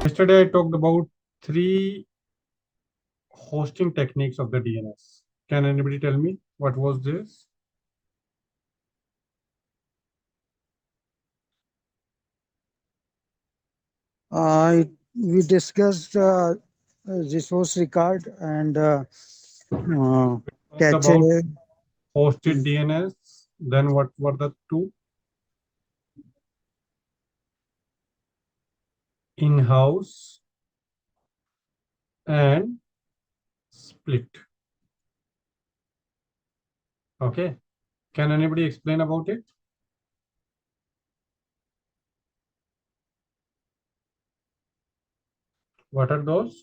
Yesterday, I talked about 3 hosting techniques of the DNS. Can anybody tell me what was this? We discussed resource record and Talked cache. about hosted DNS. Then what were the 2? In-house and split. Okay. Can anybody explain about it? What are those?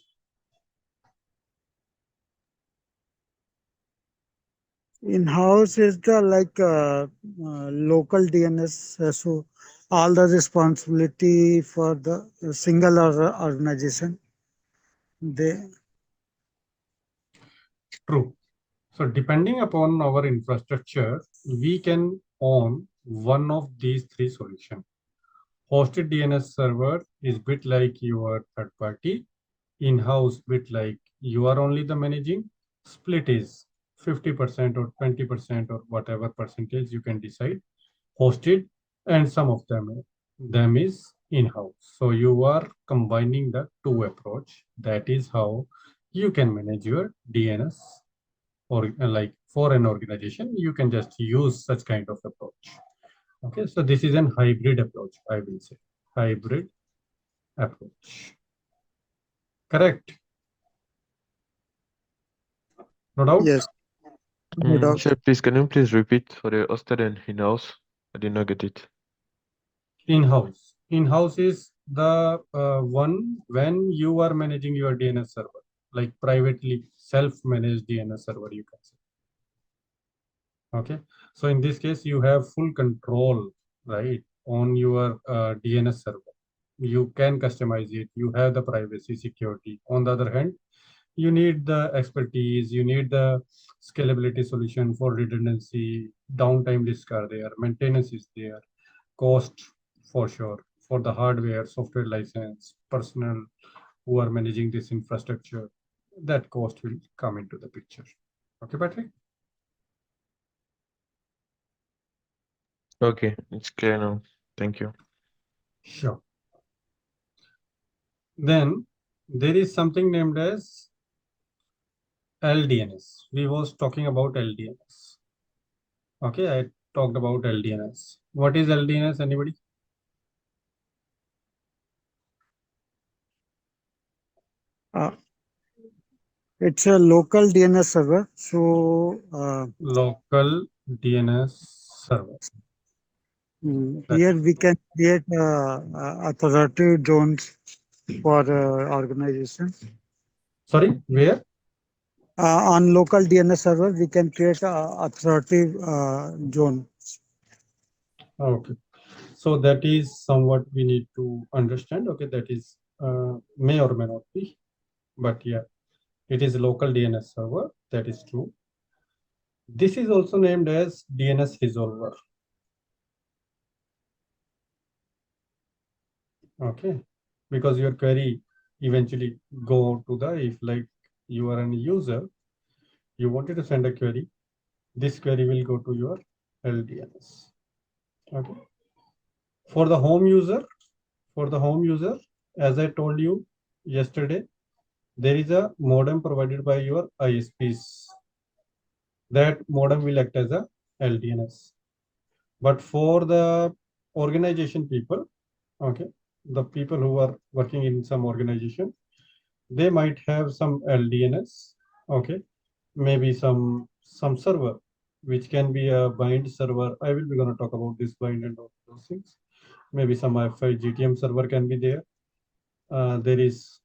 In-house is the local DNS, so all the responsibility for the single organization. True. So depending upon our infrastructure, we can own one of these 3 solutions. Hosted DNS server is bit like your third party. In-house bit like you are only the managing. Split is 50% or 20% or whatever percentage you can decide. Hosted, and some of them is in-house. So you are combining the 2 approach. That is how you can manage your DNS, or like for an organization, you can just use such kind of approach. Okay, so this is an hybrid approach, I will say. Hybrid approach. Correct? No doubt? Yes. No doubt. Sure, please, can you please repeat for the hosted and in-house? I did not get it. In-house. In-house is the one when you are managing your DNS server, like privately self-managed DNS server, you can say. Okay, so in this case, you have full control, right, on your DNS server. You can customize it. You have the privacy, security. On the other hand, you need the expertise. You need the scalability solution for redundancy. Downtime risk are there. Maintenance is there. Cost for sure for the hardware, software license, personnel who are managing this infrastructure. That cost will come into the picture. Okay, Patrick? Okay, it's clear now. Thank you. Sure. Then there is something named as LDNS. We was talking about LDNS. Okay, I talked about LDNS. What is LDNS? Anybody? It's a local DNS server. So Local DNS server. here we can create authoritative zones for organizations. Sorry, where? On local DNS server, we can create authoritative zone. Okay. So that is somewhat we need to understand. Okay, that is may or may not be, but yeah, it is a local DNS server. That is true. This is also named as DNS resolver. Okay, because your query eventually go to the, if like you are an user, you wanted to send a query, this query will go to your LDNS. Okay. For the home user, as I told you yesterday, there is a modem provided by your ISPs. That modem will act as a LDNS. But for the organization people, okay, the people who are working in some organization, they might have some LDNS, okay, maybe some server, which can be a bind server. I will be going to talk about this bind and all those things. Maybe some F5 GTM server can be there. There is,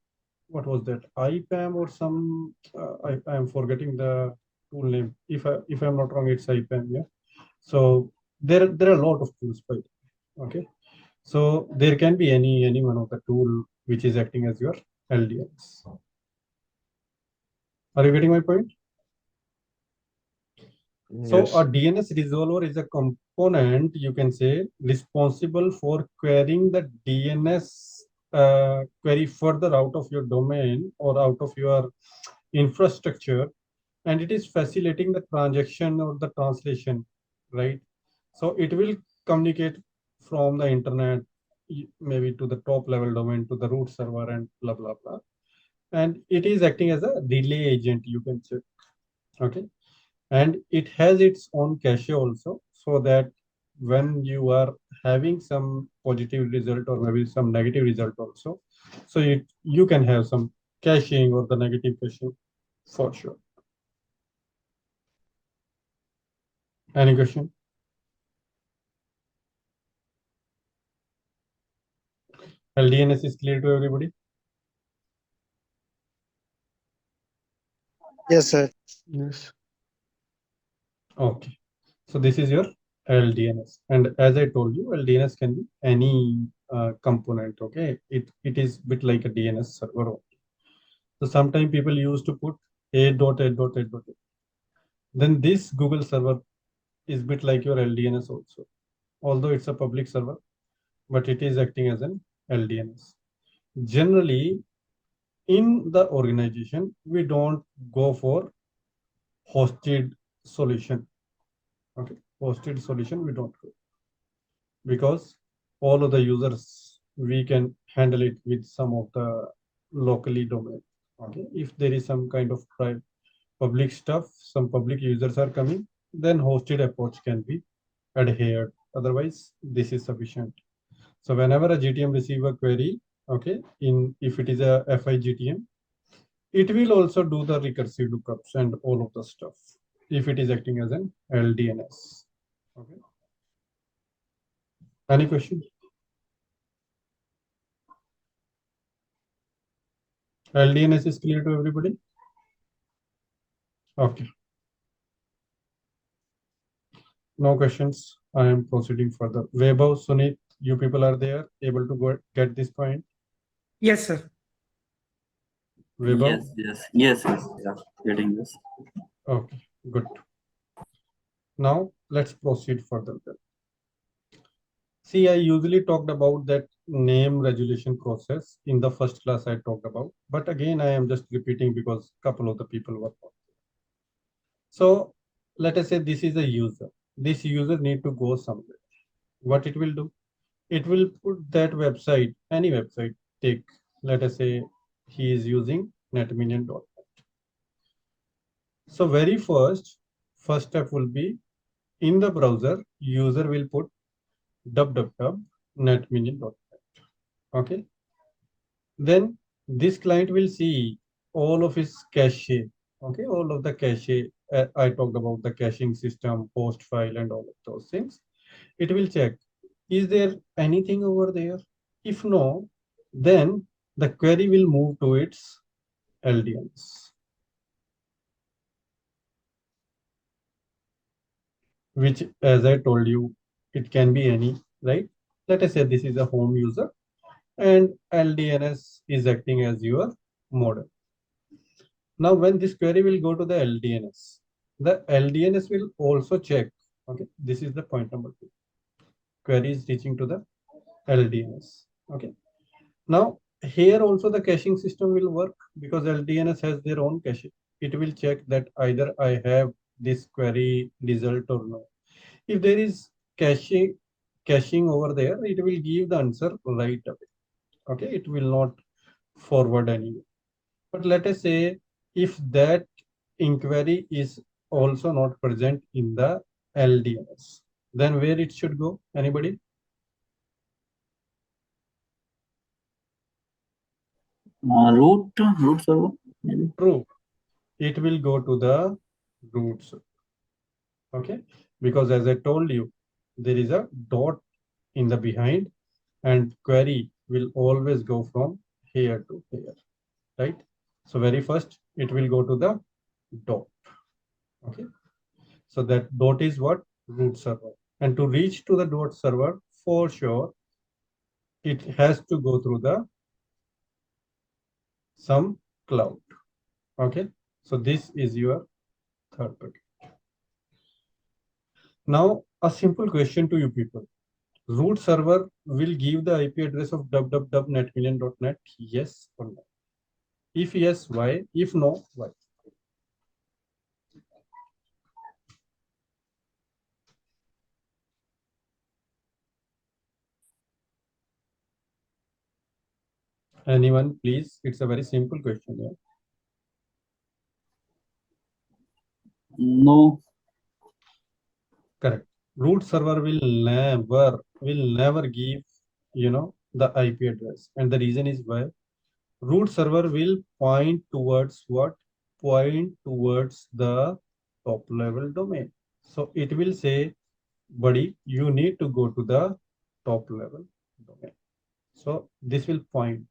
what was that, IPAM or some, I am forgetting the tool name. If I'm not wrong, it's IPAM, yeah. So there are a lot of tools, by okay. So there can be any one of the tool which is acting as your LDNS. Are you getting my point? So Yes. a DNS resolver is a component, you can say, responsible for querying the DNS query further out of your domain or out of your infrastructure, and it is facilitating the transaction or the translation, right? So it will communicate from the internet, maybe to the top level domain, to the root server, and blah blah blah. And it is acting as a relay agent, you can say. Okay, and it has its own cache also, so that when you are having some positive result or maybe some negative result also, so you can have some caching or the negative caching for sure. Any question? LDNS is clear to everybody? Yes, sir. Yes. Okay, so this is your LDNS, and as I told you, LDNS can be any component. Okay, it is bit like a DNS server. So sometimes people used to put a.a.a.a. Then this Google server is bit like your LDNS also, although it's a public server, but it is acting as an LDNS. Generally, in the organization, we don't go for hosted solution. Okay, hosted solution we don't go, because all of the users we can handle it with some of the locally domain. Okay, if there is some kind of public stuff, some public users are coming, then hosted approach can be adhered. Otherwise, this is sufficient. So whenever a GTM receive a query, okay, if it is a FI GTM, it will also do the recursive lookups and all of the stuff if it is acting as an LDNS. Okay. Any question? LDNS is clear to everybody? Okay. No questions. I am proceeding further. Vaibhav, Sunit, you people are there, able to get this point? Yes, sir. Vaibhav? Yes, yeah, getting this. Okay, good. Now let's proceed further then. See, I usually talked about that name resolution process in the first class I talked about, but again, I am just repeating because a couple of the people were not. So let us say this is a user. This user need to go somewhere. What it will do? It will put that website, any website, take, let us say he is using NetMinion.net. So very first step will be in the browser, user will put www.netminion.net. Okay. Then this client will see all of his cache. Okay, all of the cache. I talked about the caching system, post file, and all of those things. It will check, is there anything over there? If no, then the query will move to its LDNs, which, as I told you, it can be any, right? Let us say this is a home user and LDNS is acting as your model. Now, when this query will go to the LDNS will also check. Okay, this is the point number 2. Query is reaching to the LDNS. Okay. Now, here also the caching system will work because LDNS has their own cache. It will check that either I have this query result or no. If there is caching over there, it will give the answer right away. Okay, it will not forward anyway. But let us say if that inquiry is also not present in the LDNS, then where it should go? Anybody? Root server, maybe. True. It will go to the root server. Okay, because as I told you, there is a dot in the behind, and query will always go from here to here, right? So very first it will go to the dot. Okay, so that dot is what? Root server. And to reach to the dot server, for sure, it has to go through the some cloud. Okay, so this is your third bucket. Now, a simple question to you people. Root server will give the IP address of www.netmillion.net, yes or no? If yes, why? If no, why? Anyone, please? It's a very simple question. Yeah? No. Correct. Root server will never give, the IP address. And the reason is why? Root server will point towards what? Point towards the top level domain. So it will say, buddy, you need to go to the top level domain. So this will point.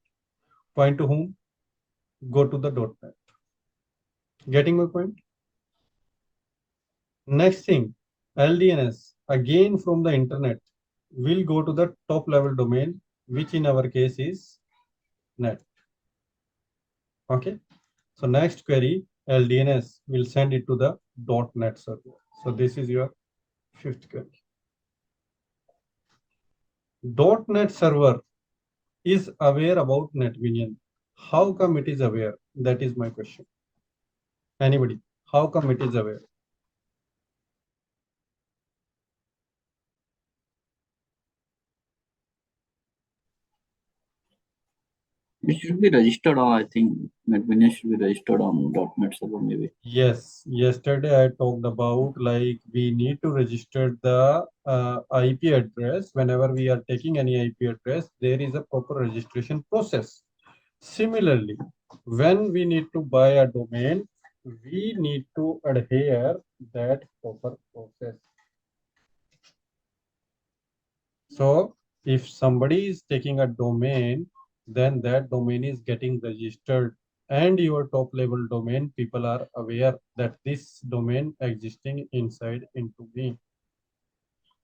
Point to whom? Go to the .NET. Getting my point? Next thing, LDNS, again from the internet, will go to the top level domain, which in our case is net. Okay. So next query, LDNS will send it to the .NET server. So this is your fifth query. .NET server is aware about NetMinion. How come it is aware? That is my question. Anybody? How come it is aware? It should be registered on, I think, NetMinion should be registered on .NET server maybe. Yes, yesterday I talked about like we need to register the IP address. Whenever we are taking any IP address, there is a proper registration process. Similarly, when we need to buy a domain, we need to adhere that proper process. So if somebody is taking a domain, then that domain is getting registered, and your top level domain, people are aware that this domain existing inside into me.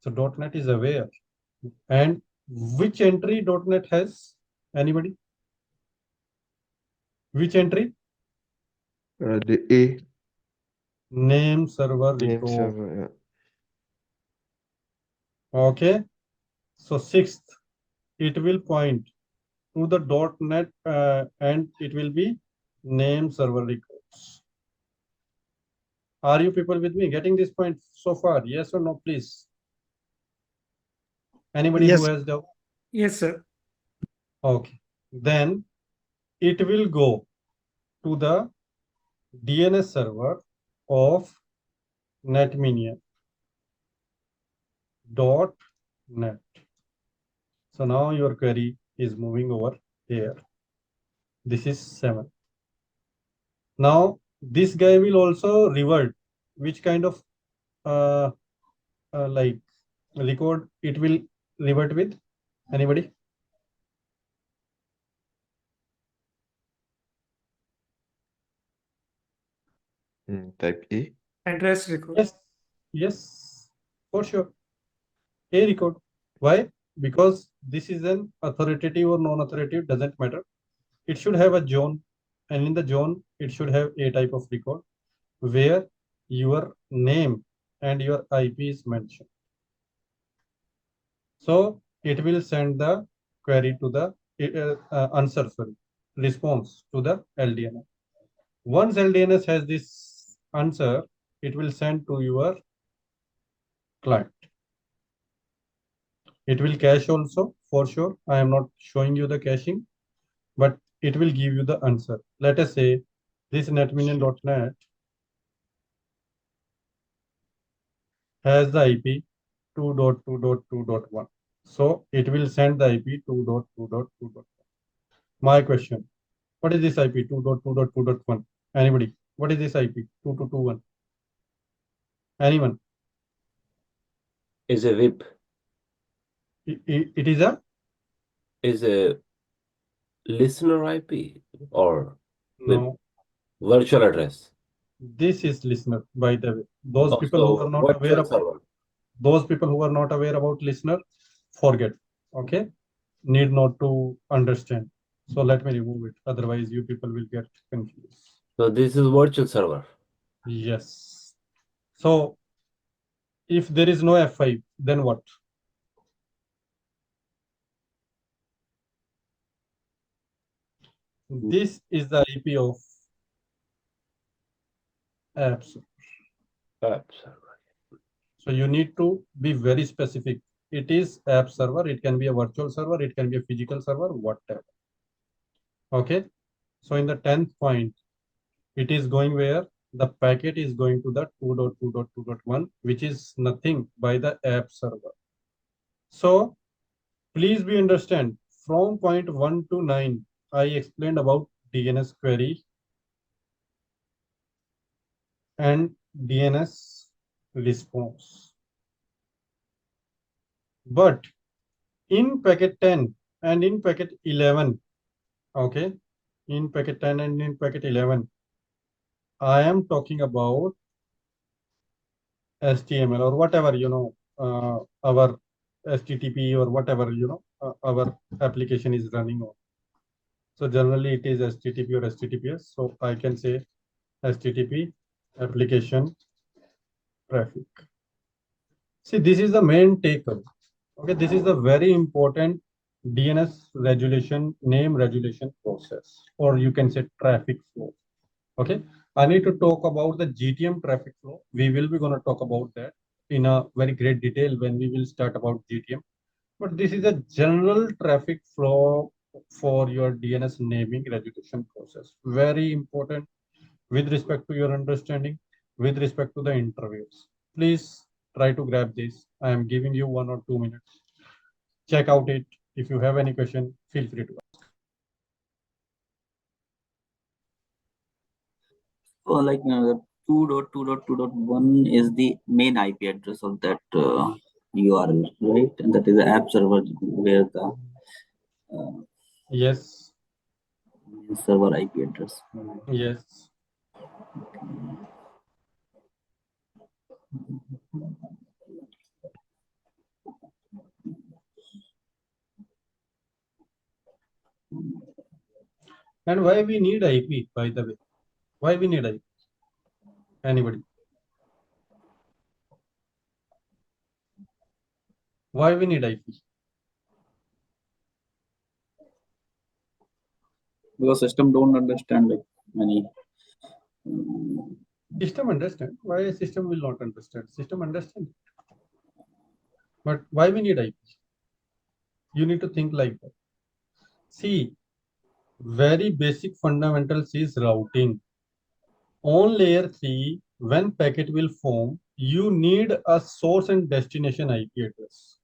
So .NET is aware. And which entry .NET has? Anybody? Which entry? The A Name server name record. server. Yeah. Okay. So sixth, it will point to the .NET and it will be name server records. Are you people with me? Getting this point so far? Yes or no, please? Anybody Yes. who has doubt? Yes, sir. Okay. Then it will go to the DNS server of NetMinion .net. So now your query is moving over here. This is 7. Now this guy will also revert. Which kind of like record it will revert with? Anybody? Type A. Address record. Yes, yes, for sure. A record. Why? Because this is an authoritative or non-authoritative, doesn't matter. It should have a zone, and in the zone, it should have a type of record where your name and your IP is mentioned. So it will send the query to the answer, sorry, response to the LDNS. Once LDNS has this answer, it will send to your client. It will cache also, for sure. I am not showing you the caching, but it will give you the answer. Let us say this netminion.net has the IP 2.2.2.1. So it will send the IP 2.2.2.1. My question, what is this IP 2.2.2.1? Anybody? What is this IP 2221? Anyone? Is a VIP, It is a is a listener IP or with no. virtual address. This is listener, by the way. Those Oh, people who so are not aware virtual about server. those people who are not aware about listener, forget. Okay. need not to understand. So let me remove it. Otherwise, you people will get confused. So this is virtual server. Yes. So if there is no F5, then what? This is the IP of apps. App server. So you need to be very specific. It is app server. It can be a virtual server. It can be a physical server, whatever. Okay. So in the 10th point, it is going where the packet is going to the 2.2.2.1, which is nothing by the app server. So please be understand from point 1 to 9, I explained about DNS query and DNS response. But in packet 10 and in packet 11, okay, in packet 10 and in packet 11, I am talking about HTML or whatever, our HTTP or whatever, our application is running on. So generally it is HTTP or HTTPS. So I can say HTTP application traffic. See, this is the main takeaway. Okay, this is the very important DNS regulation, name regulation process, or you can say traffic flow. Okay, I need to talk about the GTM traffic flow. We will be going to talk about that in a very great detail when we will start about GTM. But this is a general traffic flow for your DNS naming regulation process. Very important with respect to your understanding, with respect to the interviews. Please try to grab this. I am giving you 1 or 2 minutes. Check out it. If you have any question, feel free to ask. Well, like 2.2.2.1 is the main IP address of that URL, right? And that is the app server where the Yes, server IP address. yes. And why we need IP, by the way? Why we need IP? Anybody? Why we need IP? Because system don't understand like many. System understand. Why a system will not understand? System understand. But why we need IP? You need to think like that. See, very basic fundamentals is routing. On layer 3, when packet will form, you need a source and destination IP address.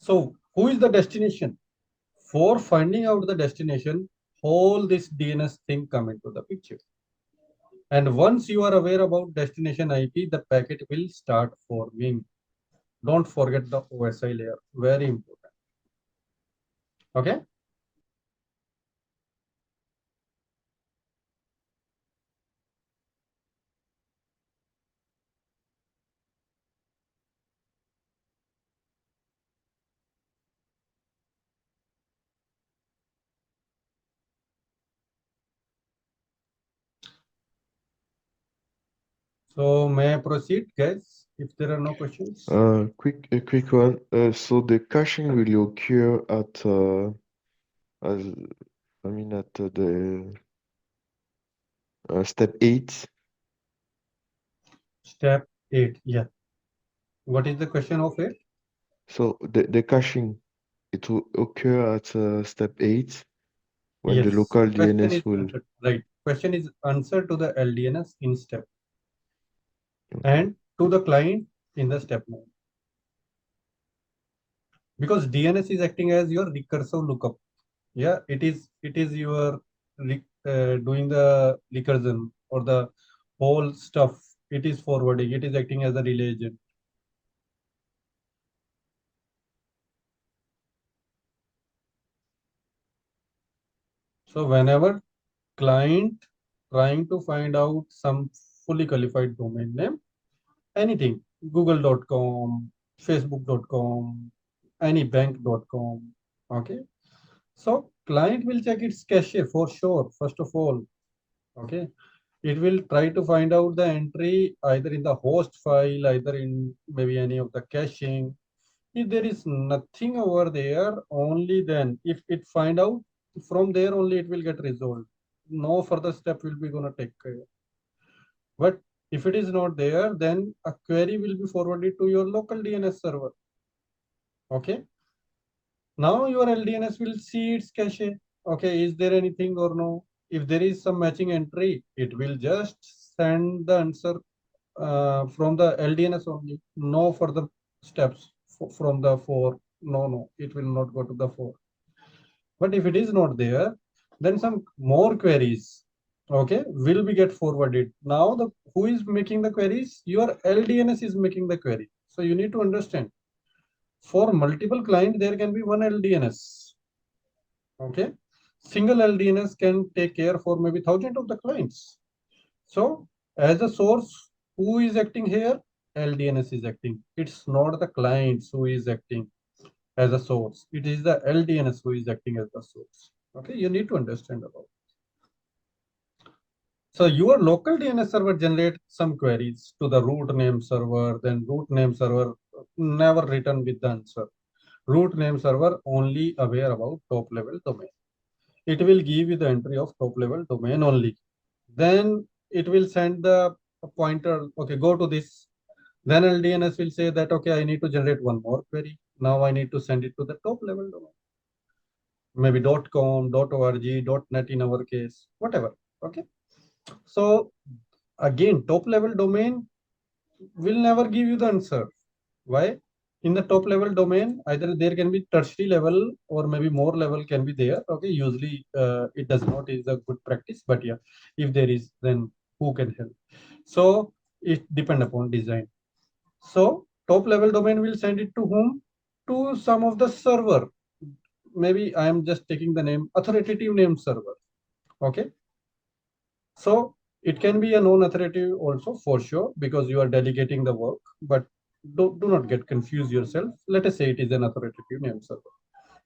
So who is the destination? For finding out the destination, all this DNS thing come into the picture. And once you are aware about destination IP, the packet will start forming. Don't forget the OSI layer, very important. Okay. So may I proceed, guys, if there are no questions? A quick one. So the caching will occur at as at the step 8. Step 8, yeah. What is the question of it? So the caching, it will occur at step 8 when the Yes. local Question DNS is will. answered, right. Question is answered to the LDNS in step and to the client in the step 9. Because DNS is acting as your recursive lookup. Yeah, it is your doing the recursion or the whole stuff. It is forwarding. It is acting as a relay agent. So whenever client trying to find out some fully qualified domain name, anything, google.com, facebook.com, any bank.com, Okay. So client will check its cache for sure, first of all. Okay. It will try to find out the entry either in the host file, either in maybe any of the caching. If there is nothing over there, only then if it find out from there only it will get resolved. No further step will be gonna take care. But if it is not there, then a query will be forwarded to your local DNS server. Okay. Now your LDNS will see its cache. Okay, is there anything or no? If there is some matching entry, it will just send the answer from the LDNS only. No further steps from the 4. No, it will not go to the 4. But if it is not there, then some more queries, okay, will be get forwarded. Now the who is making the queries? Your LDNS is making the query. So you need to understand. For multiple client, there can be one LDNS. Okay, single LDNS can take care for maybe thousands of the clients. So as a source, who is acting here? LDNS is acting. It's not the clients who is acting as a source. It is the LDNS who is acting as the source. Okay, you need to understand about it. So your local DNS server generates some queries to the root name server, then root name server never return with the answer. Root name server only aware about top level domain. It will give you the entry of top level domain only. Then it will send the pointer, okay, go to this. Then LDNS will say that, okay, I need to generate one more query. Now I need to send it to the top level domain. Maybe .com, .org, .net in our case, whatever. Okay. So again, top level domain will never give you the answer. Why? In the top level domain, either there can be tertiary level or maybe more level can be there. Okay, usually it does not is a good practice, but yeah, if there is, then who can help? So it depend upon design. So top level domain will send it to whom? To some of the server. Maybe I am just taking the name authoritative name server. Okay. So it can be a non-authoritative also for sure because you are delegating the work, but do not get confused yourself. Let us say it is an authoritative name server.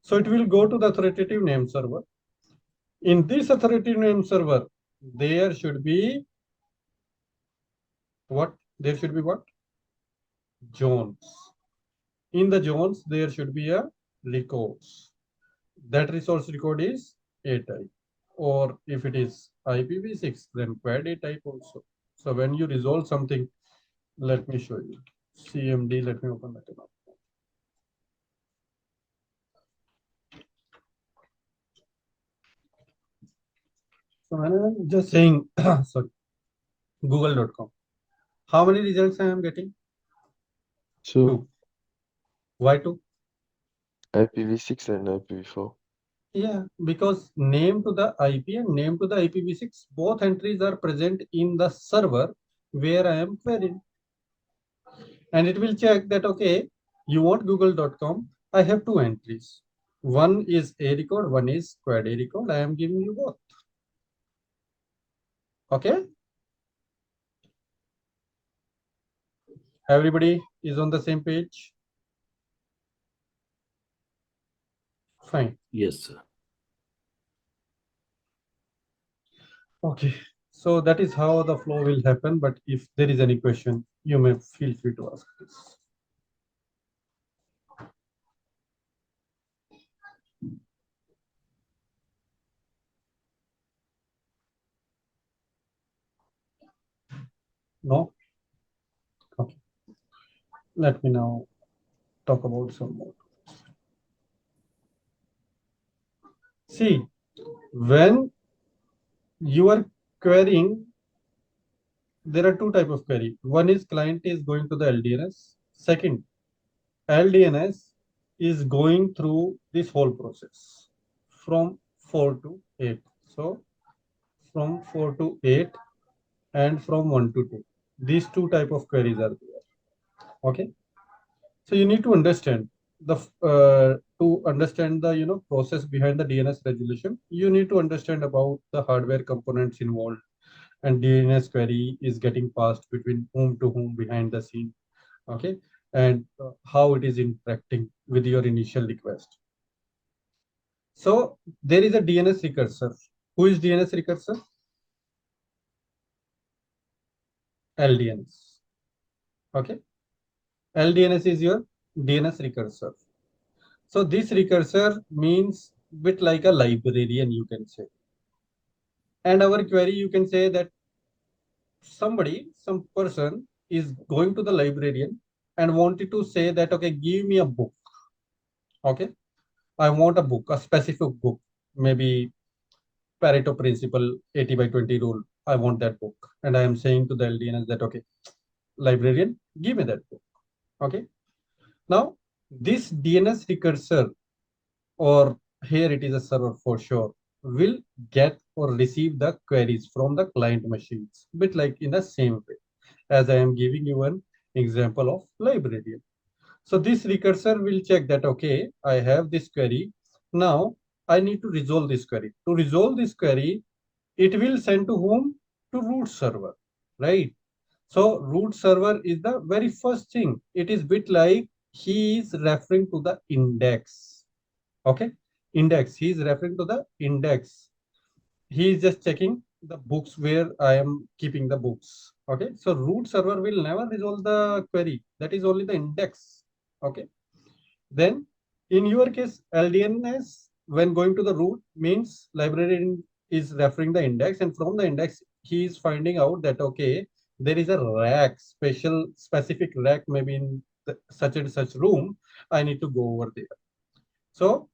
So it will go to the authoritative name server. In this authoritative name server, there should be what? There should be what? Zones. In the zones, there should be a records. That resource record is A type. Or if it is IPv6, then quad A type also. So when you resolve something, let me show you. CMD, let me open that up. So when I'm just saying, sorry, google.com. How many results I am getting? Two. Two. Why two? IPv6 and IPv4. Yeah, because name to the IP and name to the IPv6, both entries are present in the server where I am querying. And it will check that, okay, you want google.com. I have two entries. One is A record, one is quad A record. I am giving you both. Okay. Everybody is on the same page. Fine. Yes, sir. Okay. So that is how the flow will happen. But if there is any question, you may feel free to ask this. No? Okay. Let me now talk about some more. See, when you are querying, there are two types of query. One is client is going to the LDNS. Second, LDNS is going through this whole process from 4 to 8. So from 4 to 8 and from 1 to 2. These two type of queries are there. Okay. So you need to understand the to understand the process behind the DNS resolution. You need to understand about the hardware components involved, and DNS query is getting passed between whom to whom behind the scene. Okay, and how it is interacting with your initial request. So there is a DNS recursor. Who is DNS recursor? LDNS. Okay. LDNS is your DNS recursor. So this recursor means bit like a librarian, you can say. And our query, you can say that some person is going to the librarian and wanted to say that, okay, give me a book. Okay. I want a book, a specific book, maybe Pareto principle, 80/20 rule. I want that book. And I am saying to the LDNS that, okay, librarian, give me that book. Okay. Now, this DNS recursor, or here it is a server for sure, will get or receive the queries from the client machines, bit like in the same way as I am giving you an example of librarian. So this recursor will check that, okay, I have this query. Now I need to resolve this query. To resolve this query, it will send to whom? To root server, right? So root server is the very first thing. It is bit like he is referring to the index. Okay, index. He is referring to the index. He is just checking the books where I am keeping the books. Okay, so root server will never resolve the query. That is only the index. Okay, then in your case, LDNS, when going to the root, means librarian is referring the index, and from the index, he is finding out that, okay, there is a rack, specific rack, maybe in such and such room. I need to go over there. So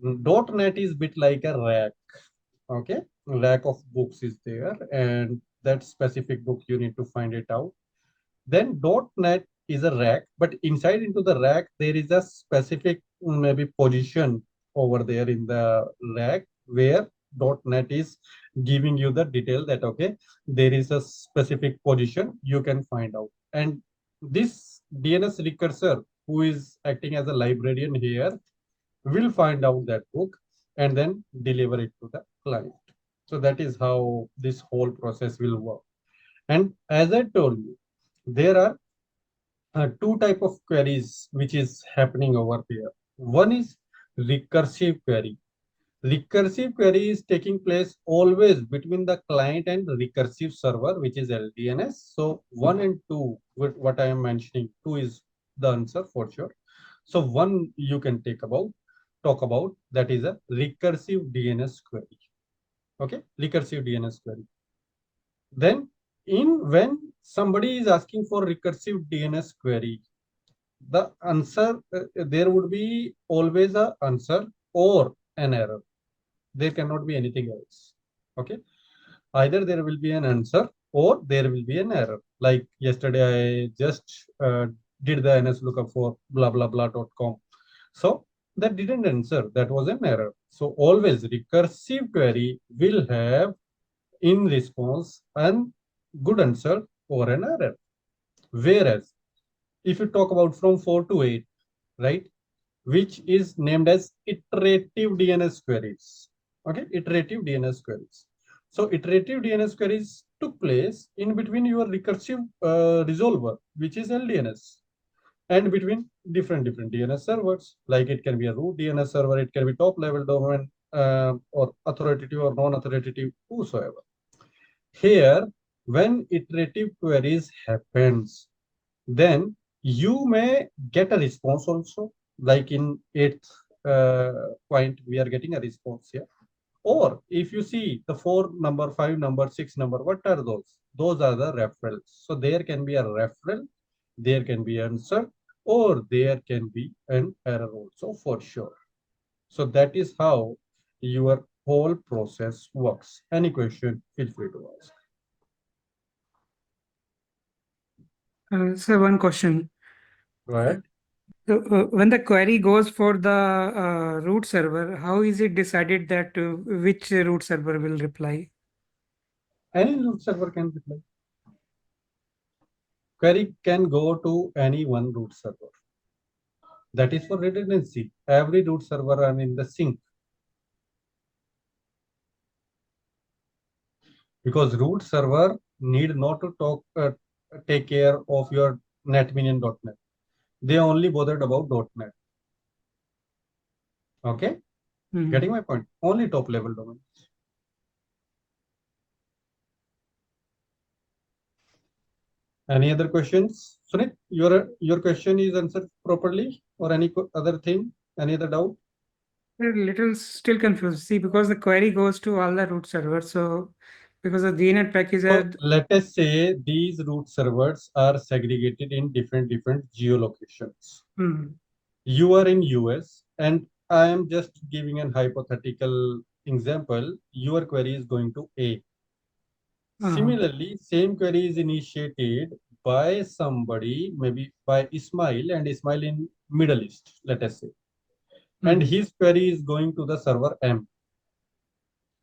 .NET is bit like a rack. Okay, rack of books is there, and that specific book you need to find it out. Then .NET is a rack, but inside into the rack there is a specific maybe position over there in the rack where .NET is giving you the detail that, okay, there is a specific position you can find out. And this DNS recursor, who is acting as a librarian here, will find out that book and then deliver it to the client. So that is how this whole process will work. And as I told you, there are two type of queries which is happening over here. One is recursive query. Recursive query is taking place always between the client and recursive server, which is LDNS. So 1 and 2, what I am mentioning, 2 is the answer for sure. So 1 you can talk about, that is a recursive DNS query. Okay, recursive DNS query. Then when somebody is asking for recursive DNS query, the answer, there would be always a answer or an error. There cannot be anything else. Okay, either there will be an answer or there will be an error. Like yesterday I just did the NS lookup for blah blah blah.com. So that didn't answer, that was an error. So always recursive query will have in response an good answer or an error. Whereas if you talk about from 4 to 8, right, which is named as iterative DNS queries. Okay, iterative DNS queries. So iterative DNS queries took place in between your recursive resolver, which is LDNS, and between different DNS servers. Like it can be a root DNS server, it can be top level domain, or authoritative or non-authoritative, whosoever. Here, when iterative queries happens, then you may get a response also. Like in 8th point, we are getting a response here. Or if you see the 4 number, 5 number, 6 number, what are those? Those are the referrals. So there can be a referral, there can be answer, or there can be an error also for sure. So that is how your whole process works. Any question, feel free to ask. So one question. Right. So, when the query goes for the root server, how is it decided that which root server will reply? Any root server can reply. Query can go to any one root server. That is for redundancy. Every root server are in the sync. Because root server need not to take care of your NetMinion.net. They only bothered about .NET. Okay. Mhm. Getting my point? Only top level domains. Any other questions? Sunit, your question is answered properly, or any other thing? Any other doubt? We're a little still confused. See, because the query goes to all the root servers, so because the DNet package So had let us say these root servers are segregated in different geolocations. You are in US, and I am just giving an hypothetical example. Your query is going to A. Similarly, same query is initiated by somebody, maybe by Ismail, and Ismail in Middle East, let us say. And his query is going to the server M.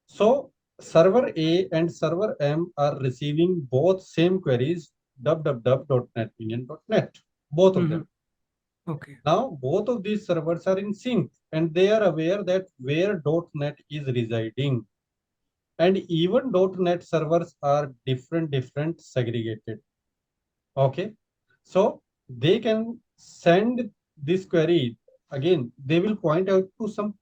So server A and server M are receiving both same queries, www.netminion.net, both of them. Okay. Now, both of these servers are in sync, and they are aware that where .NET is residing. And even .NET servers are different segregated. Okay. So they can send this query. Again, they will point out to some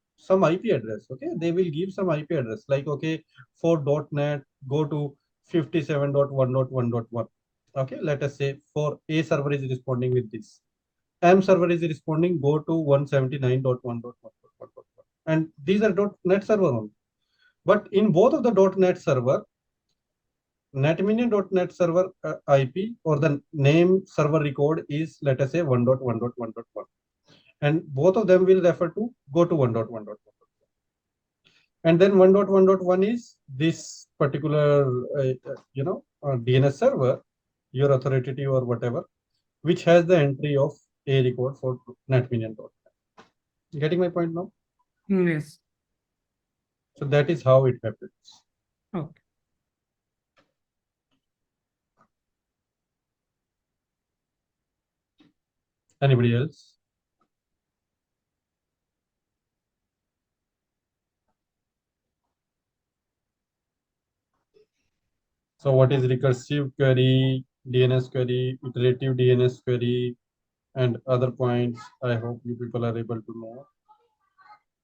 IP address. Okay. They will give some IP address like, okay, for .NET, go to 57.1.1.1. Okay. Let us say for A server is responding with this. M server is responding, go to 179.1.1.1. And these are .NET server only. But in both of the .NET server, NetMinion.NET server IP or the name server record is, let us say, 1.1.1.1. And both of them will refer to go to 1.1.1. And then 1.1.1 is this particular, DNS server, your authoritative or whatever, which has the entry of a record for NetMinion.net. Getting my point now? Yes. So that is how it happens. Okay. Anybody else? So what is recursive query, DNS query, iterative DNS query, and other points? I hope you people are able to know.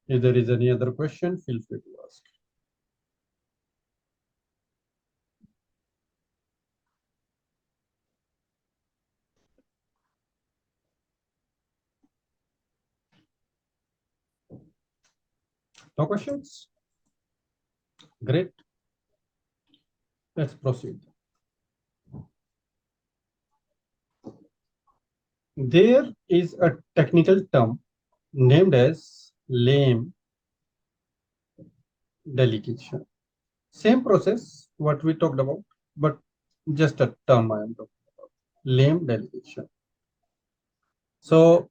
If there is any other question, feel free to ask. No questions? Great. Let's proceed. There is a technical term named as lame delegation. Same process what we talked about, but just a term I am talking about. Lame delegation. So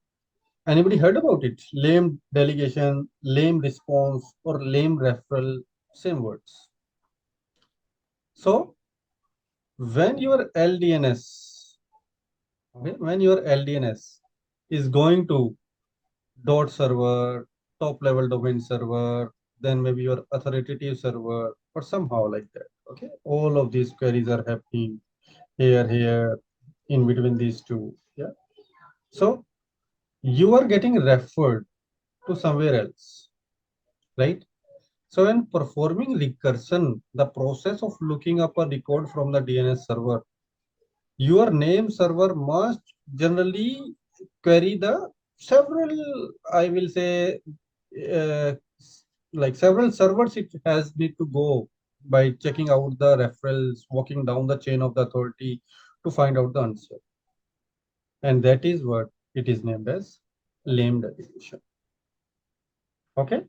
anybody heard about it? Lame delegation, lame response, or lame referral, same words. So when your LDNS, is going to dot server, top level domain server, then maybe your authoritative server, or somehow like that. Okay, all of these queries are happening here, in between these two. Yeah. So you are getting referred to somewhere else, right? So when performing recursion, the process of looking up a record from the DNS server, your name server must generally query the several, I will say, uh, like several servers it has need to go by checking out the referrals, walking down the chain of the authority to find out the answer. And that is what it is named as lame delegation. Okay.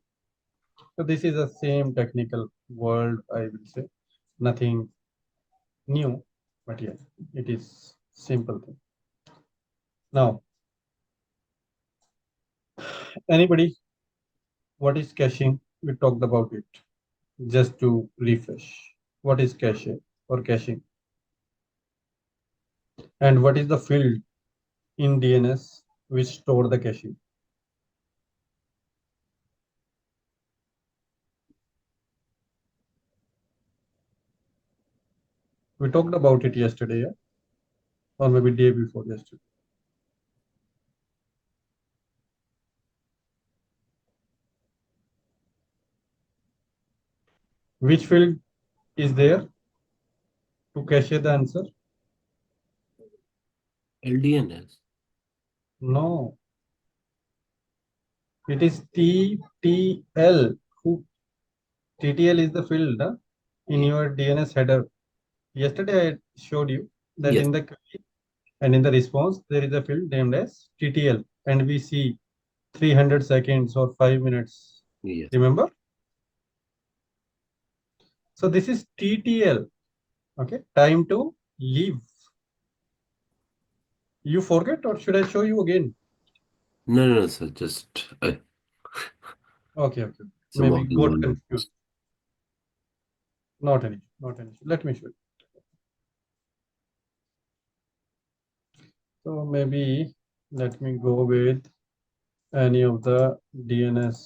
So this is the same technical word, I will say. Nothing new, but yeah, it is simple thing. Now, anybody, what is caching? We talked about it. Just to refresh, what is cache or caching? And what is the field in DNS which store the caching? We talked about it yesterday, yeah? Or maybe day before yesterday. Which field is there to cache the answer? LDNS. No. It is TTL. TTL is the field in your DNS header. Yesterday I showed you that Yes. in the query and in the response there is a field named as TTL, and we see 300 seconds or 5 minutes. Yes. Remember? So this is TTL. Okay, time to leave. You forget, or should I show you again? No, sir. Just Okay. so Maybe walking got on. confused. Not an issue. Let me show you. So maybe let me go with any of the DNS.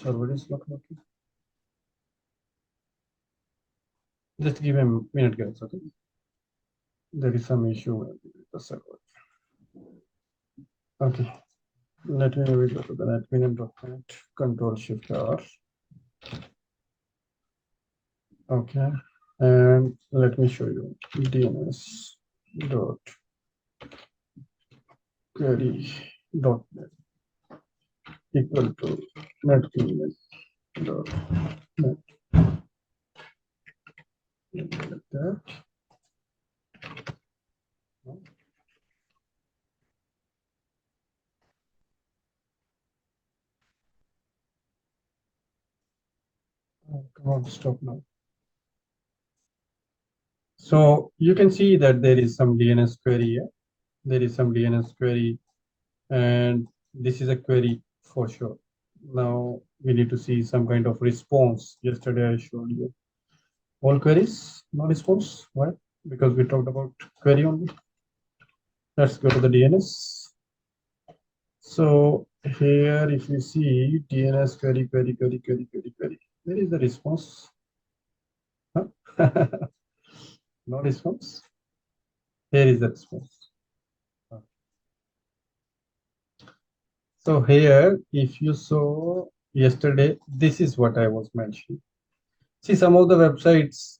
Server is not working. Just give a minute, guys. Okay. There is some issue with the server. Okay. Let me go to the NetMinion.net. Control-Shift-R. Okay. And let me show you DNS dot query.net equal to NetMinion dot net. Like that. Oh, come on, stop now. So you can see that there is some DNS query here. There is some DNS query, and this is a query for sure. Now we need to see some kind of response. Yesterday I showed you all queries, no response. Why? Because we talked about query only. Let's go to the DNS. So here, if you see DNS query, where is the response? Huh? No response. Here is the response. So here, if you saw yesterday, this is what I was mentioning. See, some of the websites,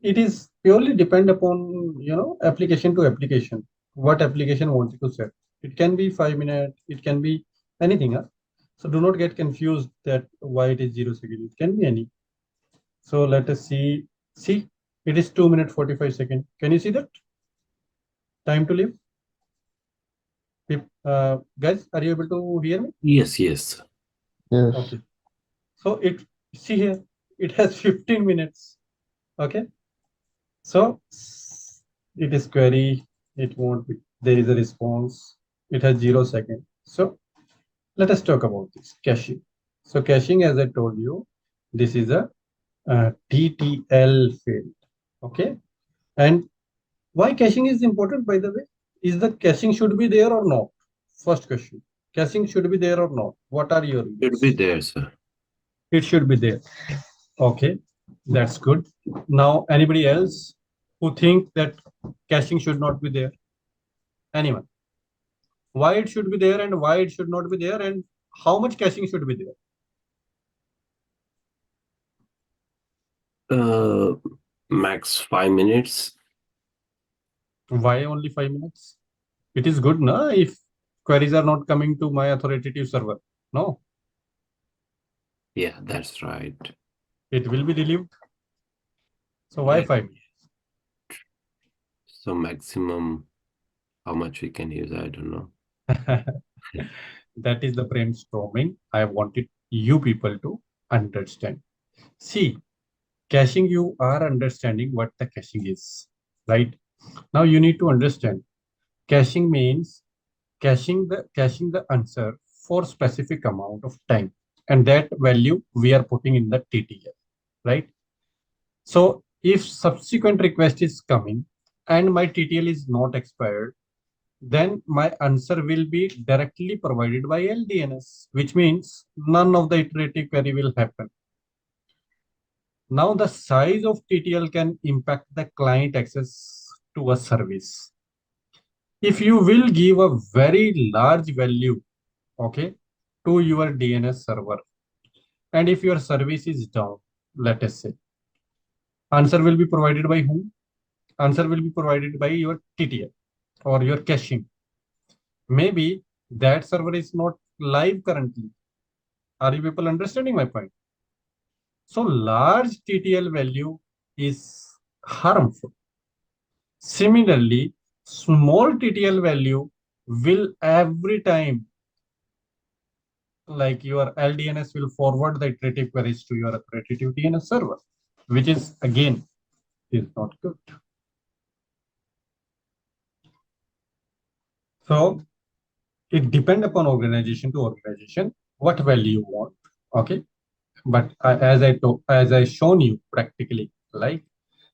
it is purely depend upon, application to application, what application wanted to set. It can be 5 minutes, it can be anything. So do not get confused that why it is 0 seconds. It can be any. So let us see. See, it is 2 minutes 45 seconds. Can you see that? Time to live. Guys, are you able to hear me? Yes. Yes. Okay. So see here, it has 15 minutes. Okay. So it is query, it won't be, there is a response, it has 0 seconds. So let us talk about this caching. So caching, as I told you, this is a TTL field. Okay. And why caching is important, by the way? Is the caching should be there or not? First question. Caching should be there or not? What are your views? Should be there, sir. It should be there. Okay, that's good. Now, anybody else who think that caching should not be there? Anyone? Why it should be there and why it should not be there, and how much caching should be there? Max 5 minutes. Why only 5 minutes? It is good, na? If queries are not coming to my authoritative server. No, Yeah, that's right. it will be relieved. So why Yeah. 5 minutes? So maximum, how much we can use, I don't know. That is the brainstorming I wanted you people to understand. See, caching, you are understanding what the caching is, right? Now you need to understand caching means caching the answer for specific amount of time, and that value we are putting in the TTL, right? So if subsequent request is coming and my TTL is not expired, then my answer will be directly provided by LDNS, which means none of the iterative query will happen. Now the size of TTL can impact the client access to a service. If you will give a very large value, okay, to your DNS server. And if your service is down, let us say, answer will be provided by whom? Answer will be provided by your TTL or your caching. Maybe that server is not live currently. Are you people understanding my point? So large TTL value is harmful. Similarly, small TTL value will every time, like your LDNS will forward the iterative queries to your iterative DNS server, which is again is not good. So it depends upon organization to organization what value you want. Okay, but as I shown you practically, like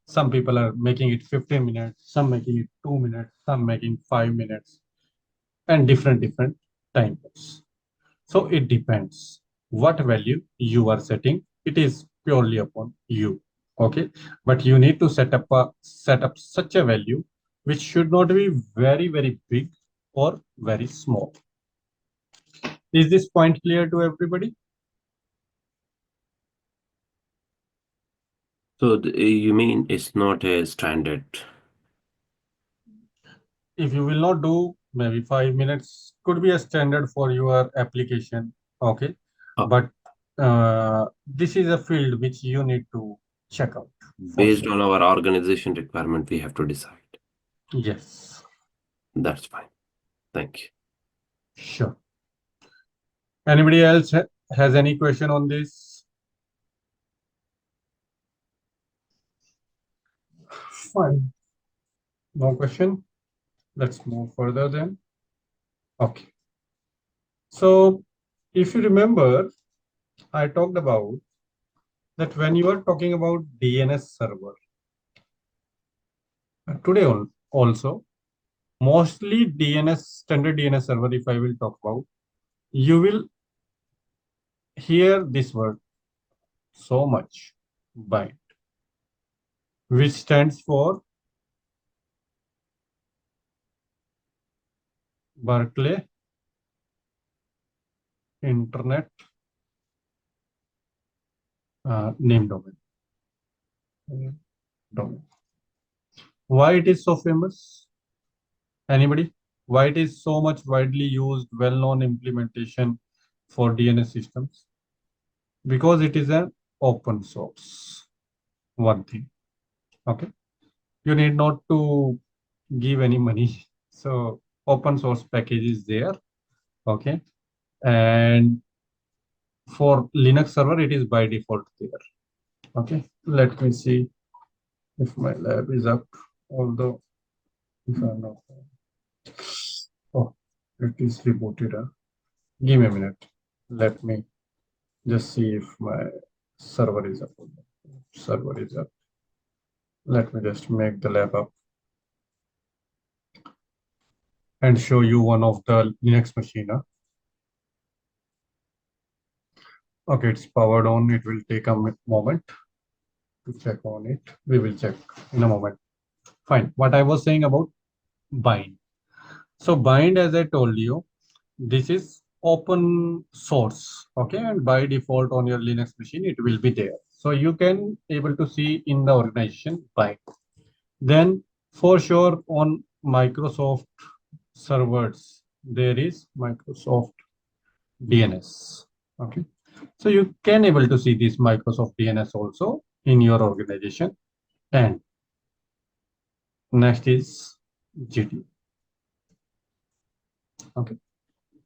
some people are making it 15 minutes, some making it 2 minutes, some making 5 minutes, and different time codes. So it depends what value you are setting. It is purely upon you. Okay, but you need to set up such a value which should not be very big or very small. Is this point clear to everybody? So you mean it's not a standard? If you will not do maybe 5 minutes, could be a standard for your application. Okay, Oh. but this is a field which you need to check out. Based on our organization requirement, we have to decide. Yes. That's fine. Thank you. Sure. Anybody else has any question on this? Fine. No question. Let's move further then. Okay. So if you remember, I talked about that when you are talking about DNS server, today also, mostly DNS, standard DNS server, if I will talk about, you will hear this word so much, bind, which stands for Berkeley Internet name domain. Why it is so famous? Anybody? Why it is so much widely used, well-known implementation for DNS systems? Because it is an open source. One thing. Okay. You need not to give any money. So open source package is there. Okay. And for Linux server, it is by default there. Okay. Let me see if my lab is up. Although if I'm not. Oh, it is rebooted. Give me a minute. Let me just see if my server is up. Server is up. Let me just make the lab up and show you one of the Linux machine. Okay, it's powered on. It will take a moment to check on it. We will check in a moment. Fine. What I was saying about bind. So bind, as I told you, this is open source. Okay, and by default on your Linux machine, it will be there. So you can able to see in the organization bind. Then for sure on Microsoft servers, there is Microsoft DNS. Okay, so you can able to see this Microsoft DNS also in your organization. And next is GTM. Okay,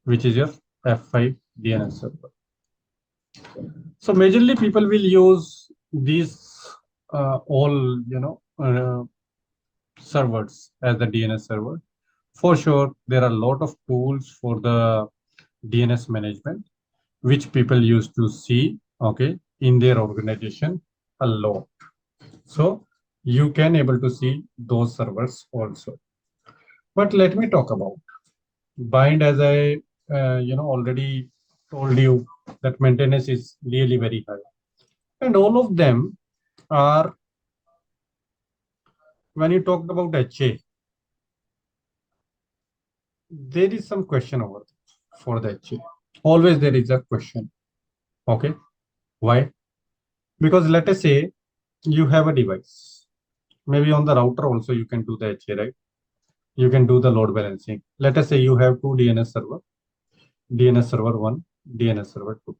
which is your F5 DNS server. So majorly people will use these all servers as the DNS server. For sure, there are a lot of tools for the DNS management, which people used to see, okay, in their organization a lot. So you can able to see those servers also. But let me talk about bind. As I already told you that maintenance is really very high, and all of them are, when you talked about HA, there is some question over there for the HA. Always there is a question. Okay. Why? Because let us say you have a device. Maybe on the router also you can do the HA, right? You can do the load balancing. Let us say you have two DNS server, DNS server 1, DNS server 2.